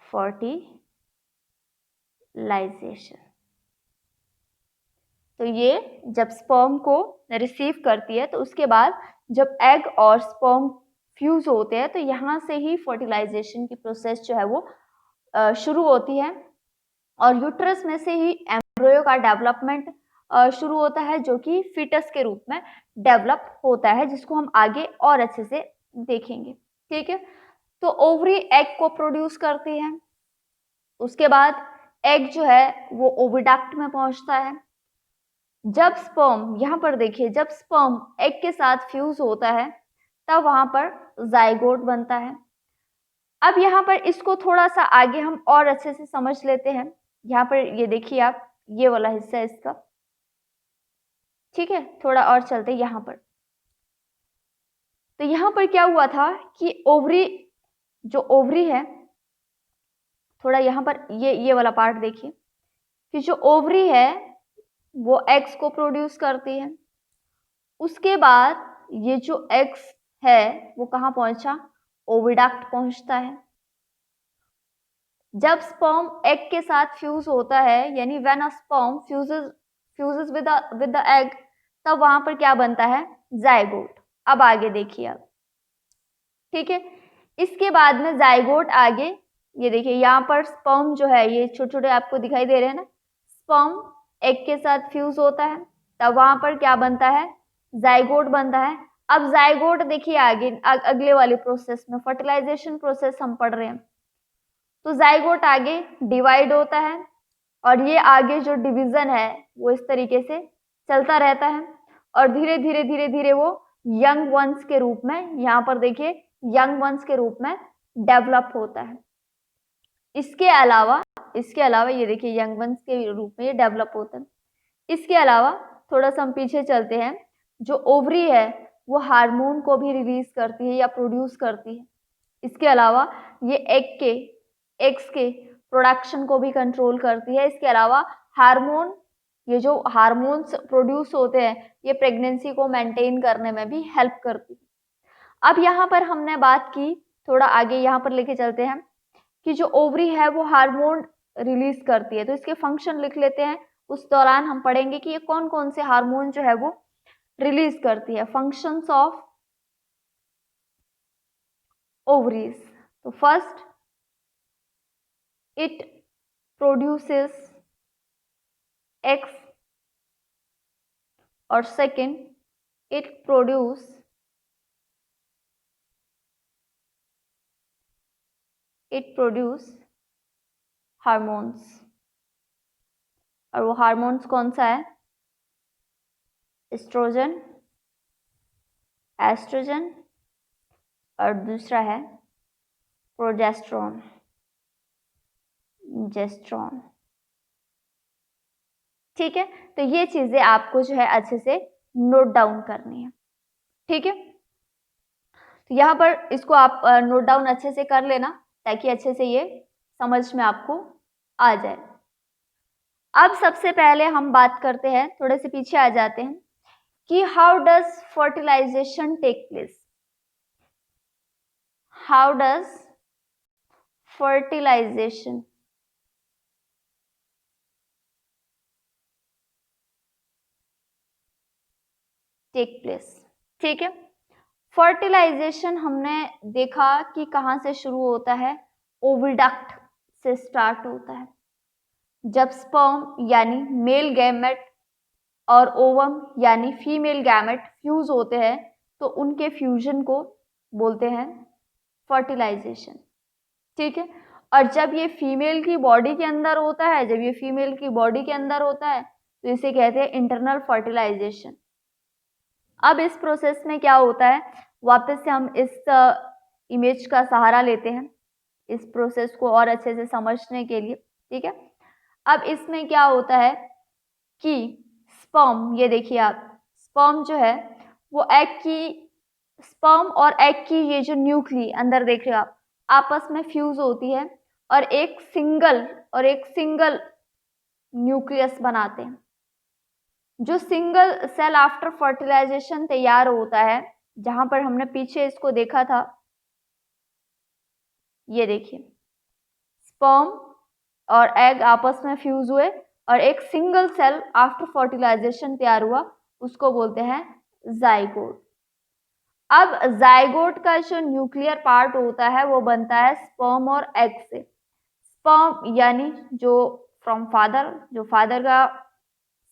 Speaker 1: fertilization। तो ये जब स्पर्म को रिसीव करती है तो उसके बाद जब एग और स्पर्म फ्यूज होते हैं तो यहाँ से ही फर्टिलाइजेशन की प्रोसेस जो है वो शुरू होती है, और यूट्रस में से ही एम्ब्रियो का डेवलपमेंट शुरू होता है जो कि फीटस के रूप में डेवलप होता है, जिसको हम आगे और अच्छे से देखेंगे। ठीक है, तो ओवरी एग को प्रोड्यूस करती है, उसके बाद एग जो है वो ओविडक्ट में पहुंचता है। जब स्पर्म, यहाँ पर देखिए, जब स्पर्म एग के साथ फ्यूज होता है तब वहां पर जाइगोट बनता है। अब यहाँ पर इसको थोड़ा सा आगे हम और अच्छे से समझ लेते हैं। यहाँ पर ये देखिए आप, ये वाला हिस्सा है इसका, ठीक है, थोड़ा और चलते हैं यहाँ पर। तो यहाँ पर क्या हुआ था कि ओवरी है, थोड़ा यहाँ पर ये वाला पार्ट देखिए कि जो ओवरी है वो एग्स को प्रोड्यूस करती है। उसके बाद ये जो एग्स है वो कहाँ पहुंचा, ओविडक्ट पहुंचता है। जब स्पर्म एग के साथ फ्यूज होता है, यानी when a sperm fuses with the egg, तब वहां पर क्या बनता है, जाइगोट। अब आगे देखिए आप, ठीक है, इसके बाद में जाइगोट आगे, ये देखिए यहाँ पर स्पर्म जो है ये छोटे छोटे आपको दिखाई दे रहे हैं ना, स्पर्म एग के साथ फ्यूज होता है तब वहां पर क्या बनता है, जाइगोट बनता है। अब जाइगोट देखिए आगे अगले वाले प्रोसेस में फर्टिलाइजेशन प्रोसेस हम पढ़ रहे हैं, तो जाइगोट आगे डिवाइड होता है, और ये आगे जो डिवीजन है वो इस तरीके से चलता रहता है, और धीरे धीरे वो यंग वंस के रूप में, यहाँ पर देखिए यंग वंस के रूप में डेवलप होता है। इसके अलावा ये देखिए यंग वंस के रूप में ये डेवलप होता है। इसके अलावा थोड़ा सा हम पीछे चलते हैं, जो ओवरी है वो हार्मोन को भी रिलीज करती है या प्रोड्यूस करती है। इसके अलावा ये एग्स के प्रोडक्शन को भी कंट्रोल करती है। इसके अलावा हार्मोन, ये जो हार्मोन्स प्रोड्यूस होते हैं ये प्रेगनेंसी को मेंटेन करने में भी हेल्प करती है। अब यहाँ पर हमने बात की, थोड़ा आगे यहाँ पर लेके चलते हैं कि जो ओवरी है वो हार्मोन रिलीज करती है, तो इसके फंक्शन लिख लेते हैं। उस दौरान हम पढ़ेंगे कि ये कौन कौन से हार्मोन जो है वो रिलीज करती है। फंक्शंस ऑफ ओवरीज, तो फर्स्ट इट प्रोड्यूसेस एग्स, और सेकेंड इट प्रोड्यूस हार्मोन्स, और वो हार्मोन्स कौन सा है? एस्ट्रोजन, एस्ट्रोजन, और दूसरा है प्रोजेस्टेरोन, जेस्ट्रॉन। ठीक है, तो ये चीजें आपको जो है अच्छे से नोट डाउन करनी है। ठीक है, तो यहाँ पर इसको आप नोट डाउन अच्छे से कर लेना ताकि अच्छे से ये समझ में आपको आ जाए। अब सबसे पहले हम बात करते हैं, थोड़े से पीछे आ जाते हैं कि how does fertilization take place. How does fertilization take place. ठीक है, फर्टिलाइजेशन हमने देखा कि कहाँ से शुरू होता है, ओविडक्ट से स्टार्ट होता है। जब स्पर्म यानी मेल गैमेट और ओवम यानी फीमेल गैमेट फ्यूज होते हैं तो उनके फ्यूजन को बोलते हैं फर्टिलाइजेशन। ठीक है, और जब ये फीमेल की बॉडी के अंदर होता है, जब ये फीमेल की बॉडी के अंदर होता है तो इसे कहते हैं इंटरनल फर्टिलाइजेशन। अब इस प्रोसेस में क्या होता है, वापस से हम इस इमेज का सहारा लेते हैं इस प्रोसेस को और अच्छे से समझने के लिए। ठीक है, अब इसमें क्या होता है कि स्पर्म, ये देखिए आप, स्पर्म जो है वो एग की, स्पर्म और एग की ये जो न्यूक्ली अंदर देख रहे हो आप, आपस में फ्यूज होती है और एक सिंगल न्यूक्लियस बनाते हैं। जो सिंगल सेल आफ्टर फर्टिलाइजेशन तैयार होता है, जहां पर हमने पीछे इसको देखा था, ये देखिए स्पर्म और एग आपस में फ्यूज हुए और एक सिंगल सेल आफ्टर फर्टिलाइजेशन तैयार हुआ, उसको बोलते हैं जाइगोट। अब जाइगोट का जो न्यूक्लियर पार्ट होता है वो बनता है स्पर्म और एग से। स्पर्म यानी जो फ्रॉम फादर, जो फादर का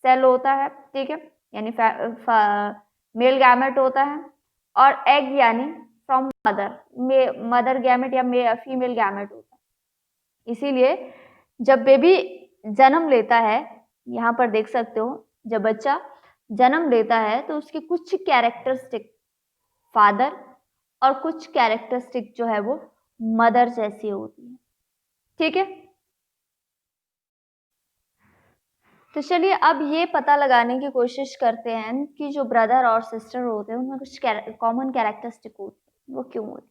Speaker 1: सेल होता है, ठीक है, यानी मेल गैमेट होता है, और एग यानी फ्रॉम मदर गैमेट या फीमेल गैमेट होता है। इसीलिए जब बेबी जन्म लेता है, यहाँ पर देख सकते हो, जब बच्चा जन्म लेता है तो उसकी कुछ कैरेक्टरिस्टिक फादर और कुछ कैरेक्टरिस्टिक जो है वो मदर जैसी होती है। ठीक है, तो चलिए अब ये पता लगाने की कोशिश करते हैं कि जो ब्रदर और सिस्टर होते हैं उनमें कुछ कॉमन कैरेक्टरिस्टिक होती है, वो क्यों होती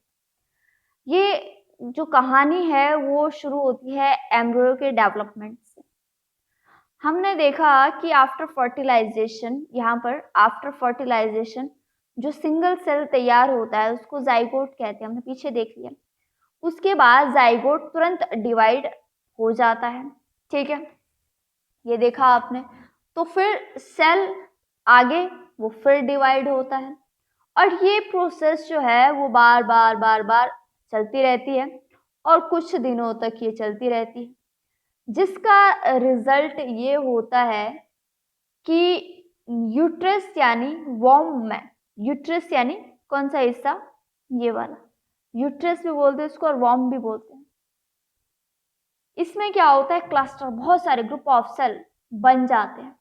Speaker 1: है। ये जो कहानी है वो शुरू होती है एम्ब्रियो के डेवलपमेंट से। हमने देखा कि आफ्टर फर्टिलाइजेशन, यहाँ पर आफ्टर फर्टिलाइजेशन जो सिंगल सेल तैयार होता है उसको जाइगोट कहते हैं, हमने पीछे देख लिया। उसके बाद जाइगोट तुरंत डिवाइड हो जाता है। ठीक है, ये देखा आपने। तो फिर सेल आगे वो फिर डिवाइड होता है और ये प्रोसेस जो है वो बार बार चलती रहती है और कुछ दिनों तक ये चलती रहती है, जिसका रिजल्ट ये होता है कि यूट्रस यानी वॉर्म में, यूट्रस यानी कौन सा हिस्सा, ये वाला, यूट्रस भी बोलते हैं इसको और वॉर्म भी बोलते हैं। इसमें क्या होता है, क्लस्टर, बहुत सारे ग्रुप ऑफ सेल बन जाते हैं,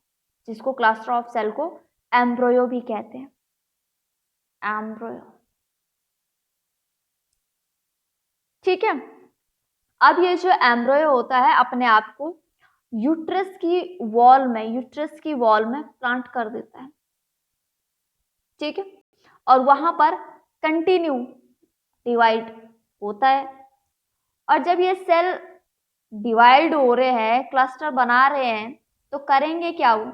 Speaker 1: जिसको क्लस्टर ऑफ सेल को एम्ब्रियो भी कहते हैं, एम्ब्रियो। ठीक है, अब ये जो एम्ब्रियो होता है अपने आप को यूट्रस की वॉल में प्लांट कर देता है। ठीक है, और वहां पर कंटिन्यू डिवाइड होता है। और जब ये सेल डिवाइड हो रहे हैं, क्लस्टर बना रहे हैं, तो करेंगे क्या वो?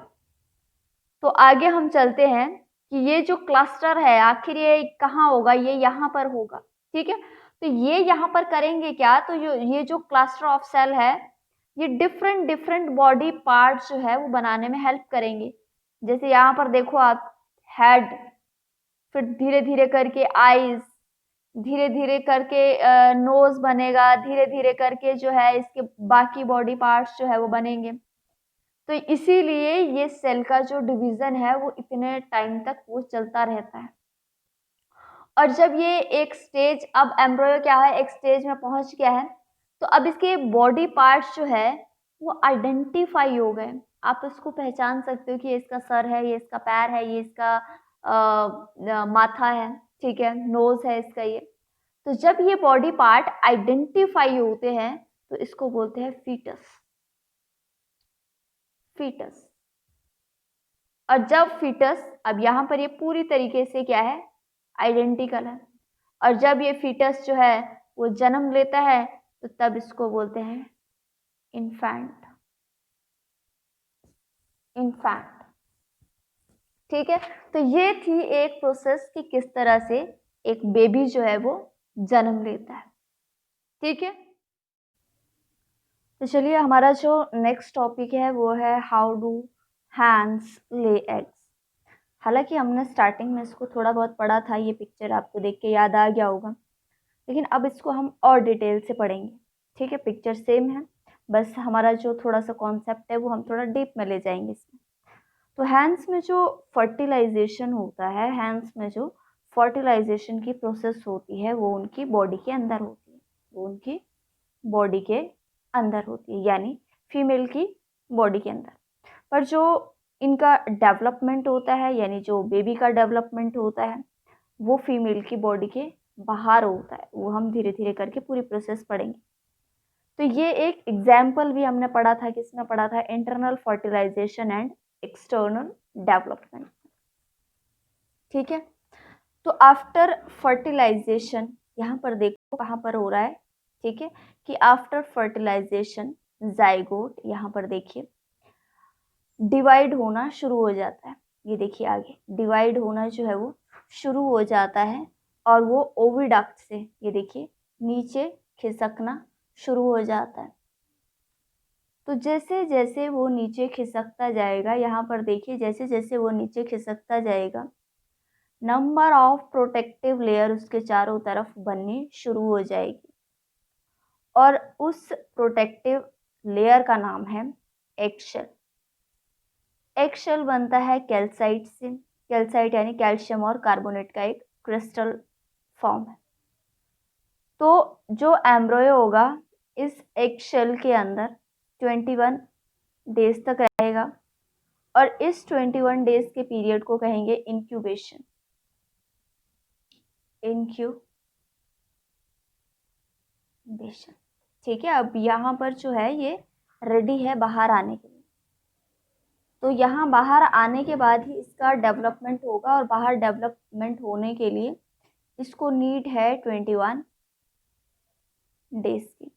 Speaker 1: तो आगे हम चलते हैं कि ये जो क्लस्टर है आखिर ये कहाँ होगा, ये यहाँ पर होगा, ठीक है। तो ये यहाँ पर करेंगे क्या, तो ये जो क्लस्टर ऑफ सेल है ये डिफरेंट डिफरेंट बॉडी पार्ट्स जो है वो बनाने में हेल्प करेंगे। जैसे यहाँ पर देखो आप, हेड, फिर धीरे धीरे करके आईज, धीरे धीरे करके नोज बनेगा, धीरे धीरे करके जो है इसके बाकी बॉडी पार्ट्स जो है वो बनेंगे। तो इसीलिए ये सेल का जो डिवीजन है वो इतने टाइम तक वो चलता रहता है। और जब ये एक स्टेज, अब एम्ब्रियो क्या है, एक स्टेज में पहुंच गया है, तो अब इसके बॉडी पार्ट्स जो है वो आइडेंटिफाई हो गए। आप इसको पहचान सकते हो कि ये इसका सर है, ये इसका पैर है, ये इसका माथा है, ठीक है, नोज है इसका ये। तो जब ये बॉडी पार्ट आइडेंटिफाई होते हैं तो इसको बोलते हैं फीटस। फीटस। और जब फीटस, अब यहाँ पर ये पूरी तरीके से क्या है, आइडेंटिकल है, और जब ये फीटस जो है वो जन्म लेता है तो तब इसको बोलते हैं इन्फेंट। इन्फेंट, ठीक है। तो ये थी एक प्रोसेस कि किस तरह से एक बेबी जो है वो जन्म लेता है, ठीक है। तो चलिए हमारा जो नेक्स्ट टॉपिक है वो है how do hens lay eggs. हालांकि हमने स्टार्टिंग में इसको थोड़ा बहुत पढ़ा था, ये पिक्चर आपको देख के याद आ गया होगा, लेकिन अब इसको हम और डिटेल से पढ़ेंगे, ठीक है। पिक्चर सेम है, बस हमारा जो थोड़ा सा कॉन्सेप्ट है वो हम थोड़ा डीप में ले जाएंगे इसमें। तो हैंड्स में जो फर्टिलाइजेशन होता है, हैंड्स में जो फर्टिलाइजेशन की प्रोसेस होती है वो उनकी बॉडी के अंदर होती है, वो उनकी बॉडी के अंदर होती है, यानी फीमेल की बॉडी के अंदर। पर जो इनका डेवलपमेंट होता है, यानी जो बेबी का डेवलपमेंट होता है, वो फीमेल की बॉडी के बाहर होता है। वो हम धीरे धीरे करके पूरी प्रोसेस पढ़ेंगे। तो ये एक एग्जाम्पल भी हमने पढ़ा था, किसमें पढ़ा था, internal fertilization and external development, ठीक है। तो आफ्टर फर्टिलाइजेशन, यहाँ पर देखो कहाँ पर हो रहा है, ठीक है, कि आफ्टर फर्टिलाइजेशन जाइगोट, यहाँ पर देखिए डिवाइड होना शुरू हो जाता है। ये देखिए आगे डिवाइड होना जो है वो शुरू हो जाता है, और वो ओविडक्ट से ये देखिए नीचे खिसकना शुरू हो जाता है। तो जैसे जैसे वो नीचे खिसकता जाएगा, यहाँ पर देखिए जैसे जैसे वो नीचे खिसकता जाएगा, नंबर ऑफ प्रोटेक्टिव लेयर उसके चारों तरफ बननी शुरू हो जाएगी, और उस प्रोटेक्टिव लेयर का नाम है एगशेल। एगशेल बनता है कैल्साइट से। कैल्साइट यानी कैल्शियम और कार्बोनेट का एक क्रिस्टल फॉर्म है। तो जो एम्ब्रियो होगा इस एगशेल के अंदर 21 डेज तक रहेगा, और इस 21 डेज के पीरियड को कहेंगे इंक्यूबेशन। इंक्यूबेशन, ठीक है। अब यहाँ पर जो है ये रेडी है बाहर आने के लिए। तो यहाँ बाहर आने के बाद ही इसका डेवलपमेंट होगा, और बाहर डेवलपमेंट होने के लिए इसको नीड है 21 डेज की।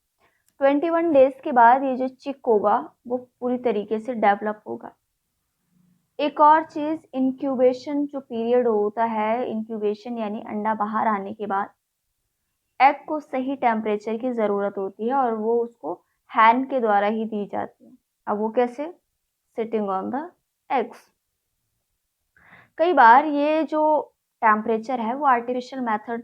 Speaker 1: 21 डेज के बाद ये जो चिक होगा वो पूरी तरीके से डेवलप होगा। एक और चीज़, इंक्यूबेशन जो पीरियड होता है, इंक्यूबेशन यानी अंडा बाहर आने के बाद एग को सही टेम्परेचर की ज़रूरत होती है, और वो उसको हैंड के द्वारा ही दी जाती है। अब वो कैसे, सिटिंग ऑन द एग्स। कई बार ये जो टेम्परेचर है वो आर्टिफिशियल मेथड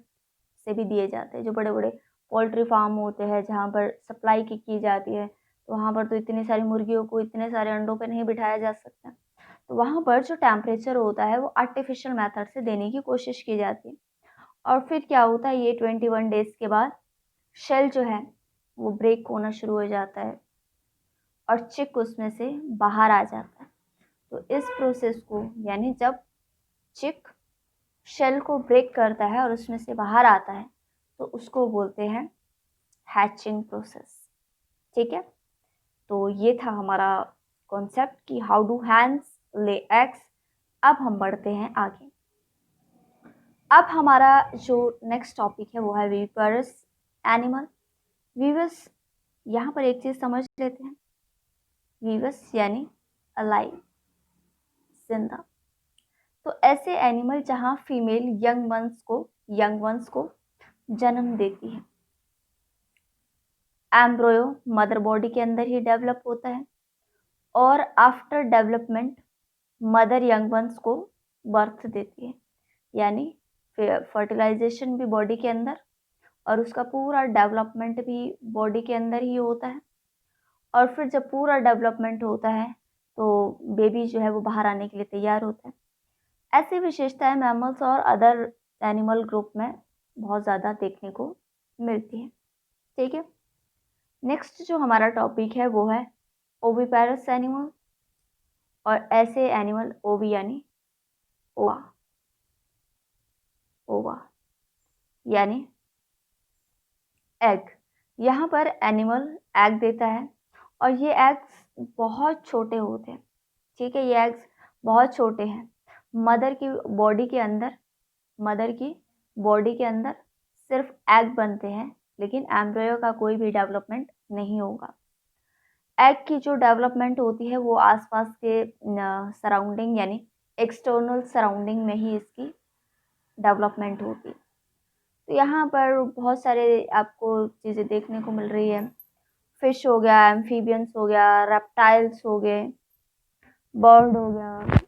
Speaker 1: से भी दिए जाते हैं। जो बड़े बड़े पोल्ट्री फार्म होते हैं जहाँ पर सप्लाई की जाती है, तो वहाँ पर तो इतनी सारी मुर्गियों को इतने सारे अंडों पर नहीं बिठाया जा सकता, तो वहाँ पर जो टेम्परेचर होता है वो आर्टिफिशियल मेथड से देने की कोशिश की जाती है। और फिर क्या होता है, ये 21 डेज के बाद शेल जो है वो ब्रेक होना शुरू हो जाता है, और चिक उसमें से बाहर आ जाता है। तो इस प्रोसेस को, यानी जब चिक शेल को ब्रेक करता है और उसमें से बाहर आता है, तो उसको बोलते हैं हैचिंग प्रोसेस, ठीक है। तो ये था हमारा कॉन्सेप्ट कि how do hens lay eggs. अब हम बढ़ते हैं आगे। अब हमारा जो नेक्स्ट टॉपिक है वो है विविपारस एनिमल। विवस यहाँ पर एक चीज समझ लेते हैं, वीवस यानी अलाइव, जिंदा। तो ऐसे एनिमल जहाँ फीमेल यंग वंस को जन्म देती है। एम्ब्रोयो मदर बॉडी के अंदर ही डेवलप होता है और after development mother young ones को बर्थ देती है, यानी फर्टिलाइजेशन भी बॉडी के अंदर और उसका पूरा डेवलपमेंट भी बॉडी के अंदर ही होता है। और फिर जब पूरा डेवलपमेंट होता है तो बेबी जो है वो बाहर आने के लिए तैयार होता है। ऐसी विशेषताएं मैमल्स और अदर एनिमल ग्रुप में बहुत ज़्यादा देखने को मिलती है। ठीक है, नेक्स्ट जो हमारा टॉपिक है वो है ओविपेरस एनिमल, और ऐसे एनिमल ओवी यानी ओवा, ओवा यानी एग। यहाँ पर एनिमल एग देता है और ये एग्स बहुत छोटे होते हैं। ठीक है, ये एग्स बहुत छोटे हैं। मदर की बॉडी के अंदर सिर्फ एग बनते हैं, लेकिन एम्ब्रियो का कोई भी डेवलपमेंट नहीं होगा। एग की जो डेवलपमेंट होती है वो आसपास के सराउंडिंग यानी एक्सटर्नल सराउंडिंग में ही इसकी डेवलपमेंट होती है। तो यहाँ पर बहुत सारे आपको चीज़ें देखने को मिल रही है। फिश हो गया, एम्फीबियंस हो गया, रेप्टाइल्स हो गए, बर्ड हो गया,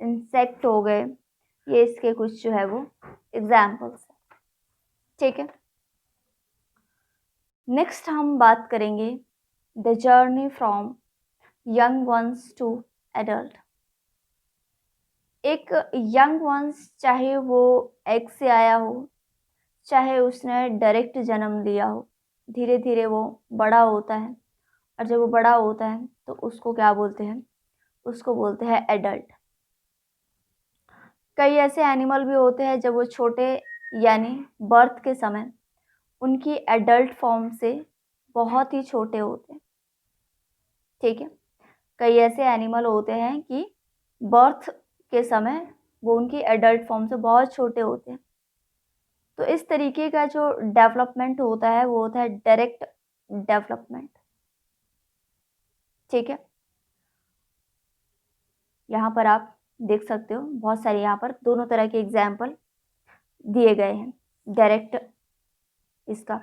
Speaker 1: इंसेक्ट हो गए, ये इसके कुछ जो है वो एग्जाम्पल्स हैं। ठीक है, नेक्स्ट हम बात करेंगे the journey from young ones to adult. एक यंग वंस चाहे वो एग से आया हो, चाहे उसने डायरेक्ट जन्म लिया हो, धीरे धीरे वो बड़ा होता है और जब वो बड़ा होता है तो उसको क्या बोलते हैं, उसको बोलते हैं एडल्ट। कई ऐसे एनिमल भी होते हैं जब वो छोटे यानी बर्थ के समय उनकी एडल्ट फॉर्म से बहुत ही छोटे होते हैं। ठीक है, कई ऐसे एनिमल होते हैं कि बर्थ के समय वो उनकी एडल्ट फॉर्म से बहुत छोटे होते हैं। तो इस तरीके का जो डेवलपमेंट होता है वो होता है डायरेक्ट डेवलपमेंट। ठीक है, यहाँ पर आप देख सकते हो बहुत सारे यहाँ पर दोनों तरह के एग्जाम्पल दिए गए हैं डायरेक्ट इसका।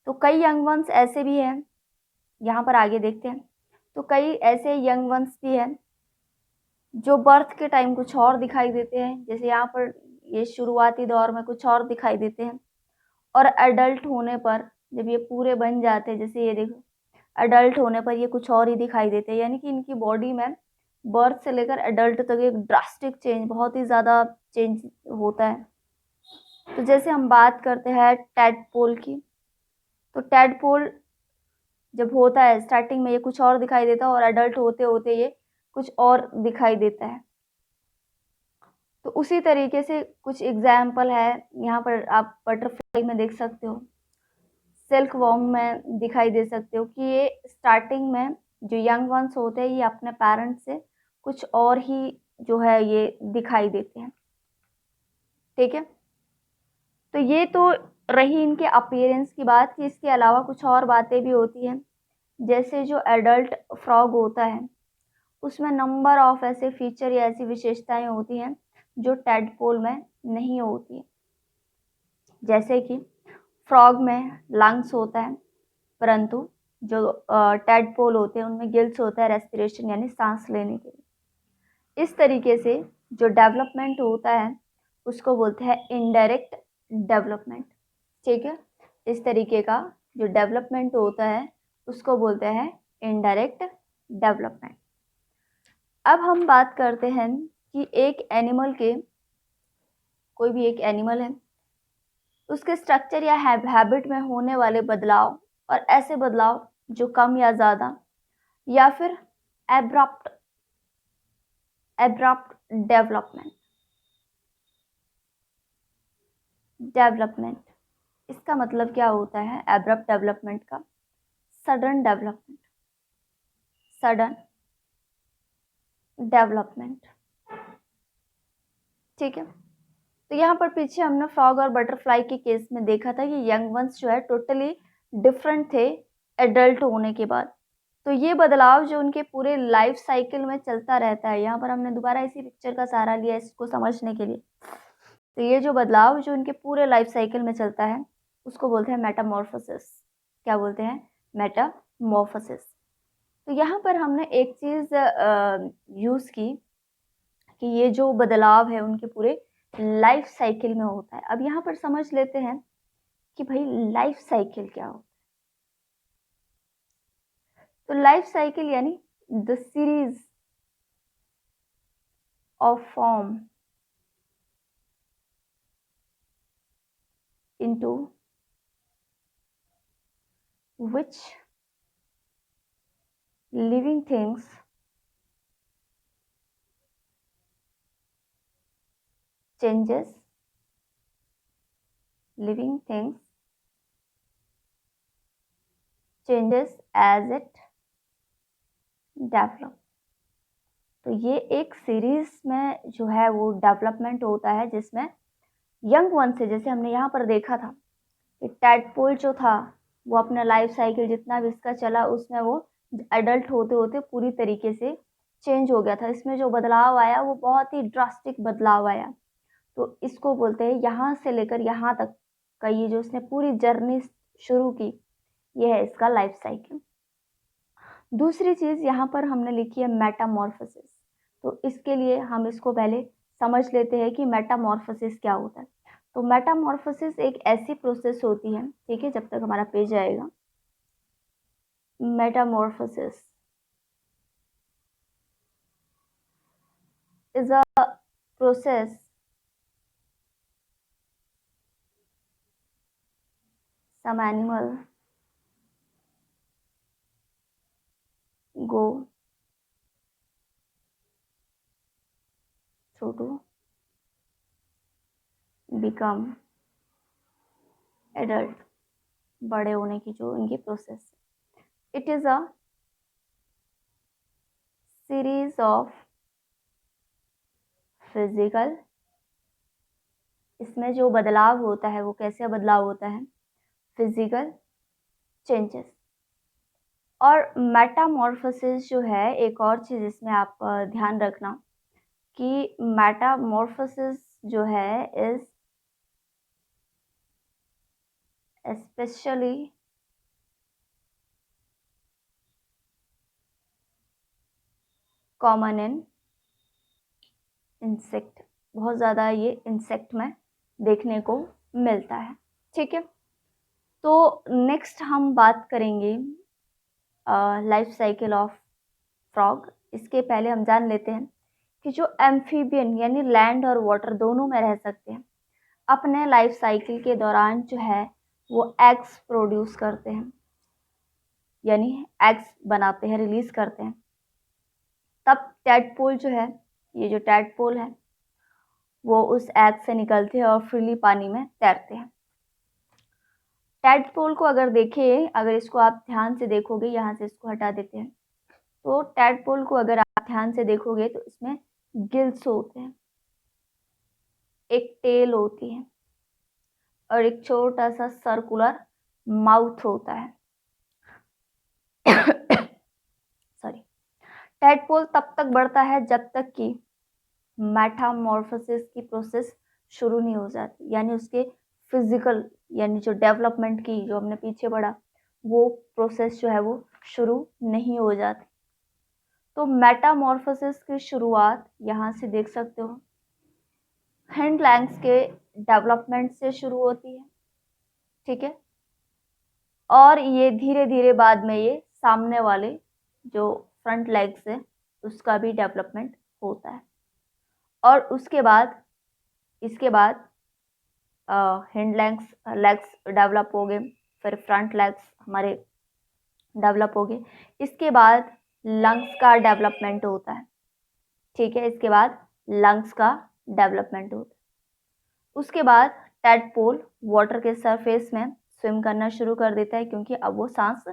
Speaker 1: तो कई यंग वंस ऐसे भी हैं, यहाँ पर आगे देखते हैं। तो कई ऐसे यंग वंस भी हैं जो बर्थ के टाइम कुछ और दिखाई देते हैं, जैसे यहाँ पर ये शुरुआती दौर में कुछ और दिखाई देते हैं और एडल्ट होने पर जब ये पूरे बन जाते हैं, जैसे ये देखो एडल्ट होने पर ये कुछ और ही दिखाई देते हैं। यानी कि इनकी बॉडी में बर्थ से लेकर एडल्ट तक एक ड्रास्टिक चेंज, बहुत ही ज़्यादा चेंज होता है। तो जैसे हम बात करते हैं टैडपोल की, तो टैडपोल जब होता है स्टार्टिंग में ये कुछ और दिखाई देता है और एडल्ट होते होते ये कुछ और दिखाई देता है। तो उसी तरीके से कुछ एग्जाम्पल है, यहाँ पर आप बटरफ्लाई में देख सकते हो, सिल्क वॉर्म में दिखाई दे सकते हो कि ये स्टार्टिंग में जो यंग वंस होते हैं ये अपने पेरेंट्स से कुछ और ही जो है ये दिखाई देते हैं। ठीक है, तो ये तो रही इनके अपीयरेंस की बात, कि इसके अलावा कुछ और बातें भी होती हैं। जैसे जो एडल्ट फ्रॉग होता है उसमें नंबर ऑफ ऐसे फीचर या ऐसी विशेषताएं होती हैं जो टैडपोल में नहीं होती है। जैसे कि फ्रॉग में लंग्स होता है, परंतु जो टैडपोल होते हैं उनमें गिल्स होता है रेस्पिरेशन यानी सांस लेने के लिए। इस तरीके से जो डेवलपमेंट होता है उसको बोलते हैं इनडायरेक्ट डेवलपमेंट। ठीक है, इस तरीके का जो डेवलपमेंट होता है उसको बोलते हैं इनडायरेक्ट डेवलपमेंट। अब हम बात करते हैं कि एक एनिमल के, कोई भी एक एनिमल है उसके स्ट्रक्चर या हैबिट में होने वाले बदलाव, और ऐसे बदलाव जो कम या ज़्यादा या फिर एब्रप्ट डेवलपमेंट। इसका मतलब क्या होता है एब्रप्ट डेवलपमेंट का? Sudden development. ठीक है, तो यहाँ पर पीछे हमने फ्रॉग और बटरफ्लाई के केस में देखा था कि यंग वंस जो है टोटली डिफरेंट थे एडल्ट होने के बाद। तो ये बदलाव जो उनके पूरे लाइफ साइकिल में चलता रहता है, यहाँ पर हमने दोबारा इसी पिक्चर का सहारा लिया इसको समझने के लिए। तो ये जो बदलाव जो उनके पूरे लाइफ साइकिल में चलता है उसको बोलते हैं मेटामॉर्फोसिस। क्या बोलते हैं? मेटामॉर्फोसिस। तो यहाँ पर हमने एक चीज़ यूज़ की कि ये जो बदलाव है उनके पूरे लाइफ साइकिल में होता है। अब यहाँ पर समझ लेते हैं कि भाई लाइफ साइकिल क्या होता है। तो लाइफ साइकिल यानी the series of form into which living things changes living things changes as it develop। तो ये एक सीरीज में जो है वो डेवलपमेंट होता है जिसमें यंग वन से, जैसे हमने यहाँ पर देखा था कि टैडपोल जो था वो अपना लाइफ साइकिल जितना भी इसका चला उसमें वो एडल्ट होते होते पूरी तरीके से चेंज हो गया था। इसमें जो बदलाव आया वो बहुत ही ड्रास्टिक बदलाव आया। तो इसको बोलते हैं यहाँ से लेकर यहाँ तक का ये जो इसने पूरी जर्नी शुरू की, ये है इसका लाइफ साइकिल। दूसरी चीज़ यहाँ पर हमने लिखी है मेटामॉर्फोसिस। तो इसके लिए हम इसको पहले समझ लेते हैं कि मेटामॉर्फोसिस क्या होता है। तो मेटामॉर्फोसिस एक ऐसी प्रोसेस होती है, ठीक है, जब तक हमारा पेज आएगा। Metamorphosis is a process some animal go through to become adult, बड़े होने की जो इनकी प्रोसेस है। It is a series of physical, इसमें जो बदलाव होता है वो कैसे बदलाव होता है? Physical changes. और मेटामॉर्फोसिस जो है, एक और चीज़ इसमें आप ध्यान रखना कि मेटामॉर्फोसिस जो है is specially common in insect. बहुत ज़्यादा ये इंसेक्ट में देखने को मिलता है, ठीक है। तो नेक्स्ट हम बात करेंगे लाइफ साइकिल ऑफ फ्रॉग। इसके पहले हम जान लेते हैं कि जो एम्फीबियन यानी लैंड और वाटर दोनों में रह सकते हैं, अपने लाइफ साइकिल के दौरान जो है वो एग्स प्रोड्यूस करते हैं, यानी एग्स बनाते हैं, रिलीज करते हैं। तब टैडपोल जो है, ये जो टैडपोल है वो उस एग से निकलते हैं और फ्रीली पानी में तैरते हैं। टैडपोल को अगर देखें, अगर इसको आप ध्यान से देखोगे, यहाँ से इसको हटा देते हैं, तो टैडपोल को अगर आप ध्यान से देखोगे तो इसमें गिल्स होते हैं, एक टेल होती है और एक छोटा सा सर्कुलर माउथ होता है। सॉरी। टैडपोल तब तक बढ़ता है जब तक कि मेटामॉर्फोसिस की प्रोसेस शुरू नहीं हो जाती, यानी उसके फिजिकल यानी जो डेवलपमेंट की जो हमने पीछे पढ़ा वो प्रोसेस जो है वो शुरू नहीं हो जाती। तो मेटामॉर्फोसिस की शुरुआत यहाँ से देख सकते हो, हिंड लैंग्स के डेवलपमेंट से शुरू होती है, ठीक है। और ये धीरे धीरे बाद में ये सामने वाले जो फ्रंट लेग्स है उसका भी डेवलपमेंट होता है। और उसके बाद इसके बाद हिंड लेग्स डेवलप हो गए, फिर फ्रंट लेग्स हमारे डेवलप हो गए। इसके बाद लंग्स का डेवलपमेंट होता है, ठीक है। इसके बाद लंग्स का डेवलपमेंट होता है। उसके बाद टैडपोल वाटर के सरफेस में स्विम करना शुरू कर देता है, क्योंकि अब वो सांस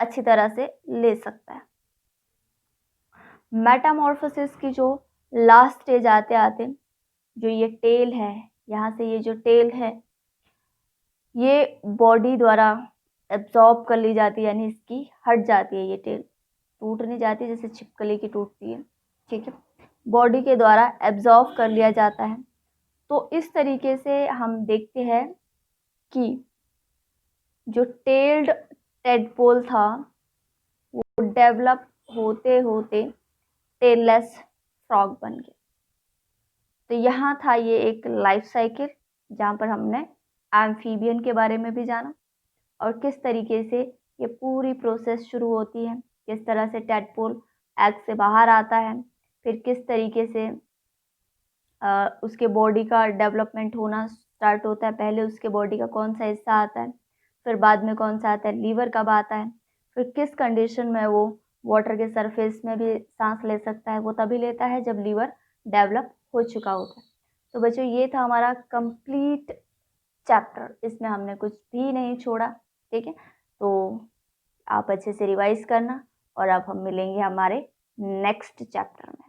Speaker 1: अच्छी तरह से ले सकता है। मेटामॉर्फोसिस की जो लास्ट स्टेज आते आते जो ये टेल है, यहाँ से ये जो टेल है ये बॉडी द्वारा एब्जॉर्ब कर ली जाती है, यानी इसकी हट जाती है, ये टेल टूट नहीं जाती जैसे छिपकली की टूटती है, ठीक है, बॉडी के द्वारा एब्जॉर्ब कर लिया जाता है। तो इस तरीके से हम देखते हैं कि जो टेल्ड टेडपोल था वो डेवलप होते होते टेललेस फ्रॉग बन गया। तो यहाँ था ये एक लाइफ साइकिल जहाँ पर हमने एम्फीबियन के बारे में भी जाना और किस तरीके से ये पूरी प्रोसेस शुरू होती है, किस तरह से टेडपोल एग से बाहर आता है, फिर किस तरीके से उसके बॉडी का डेवलपमेंट होना स्टार्ट होता है। पहले उसके बॉडी का कौन सा हिस्सा आता है, फिर बाद में कौन सा आता है, लीवर कब आता है, फिर किस कंडीशन में वो वाटर के सरफेस में भी सांस ले सकता है, वो तभी लेता है जब लीवर डेवलप हो चुका होता है। तो बच्चों ये था हमारा कंप्लीट चैप्टर, इसमें हमने कुछ भी नहीं छोड़ा, ठीक है। तो आप अच्छे से रिवाइज करना और अब हम मिलेंगे हमारे नेक्स्ट चैप्टर में।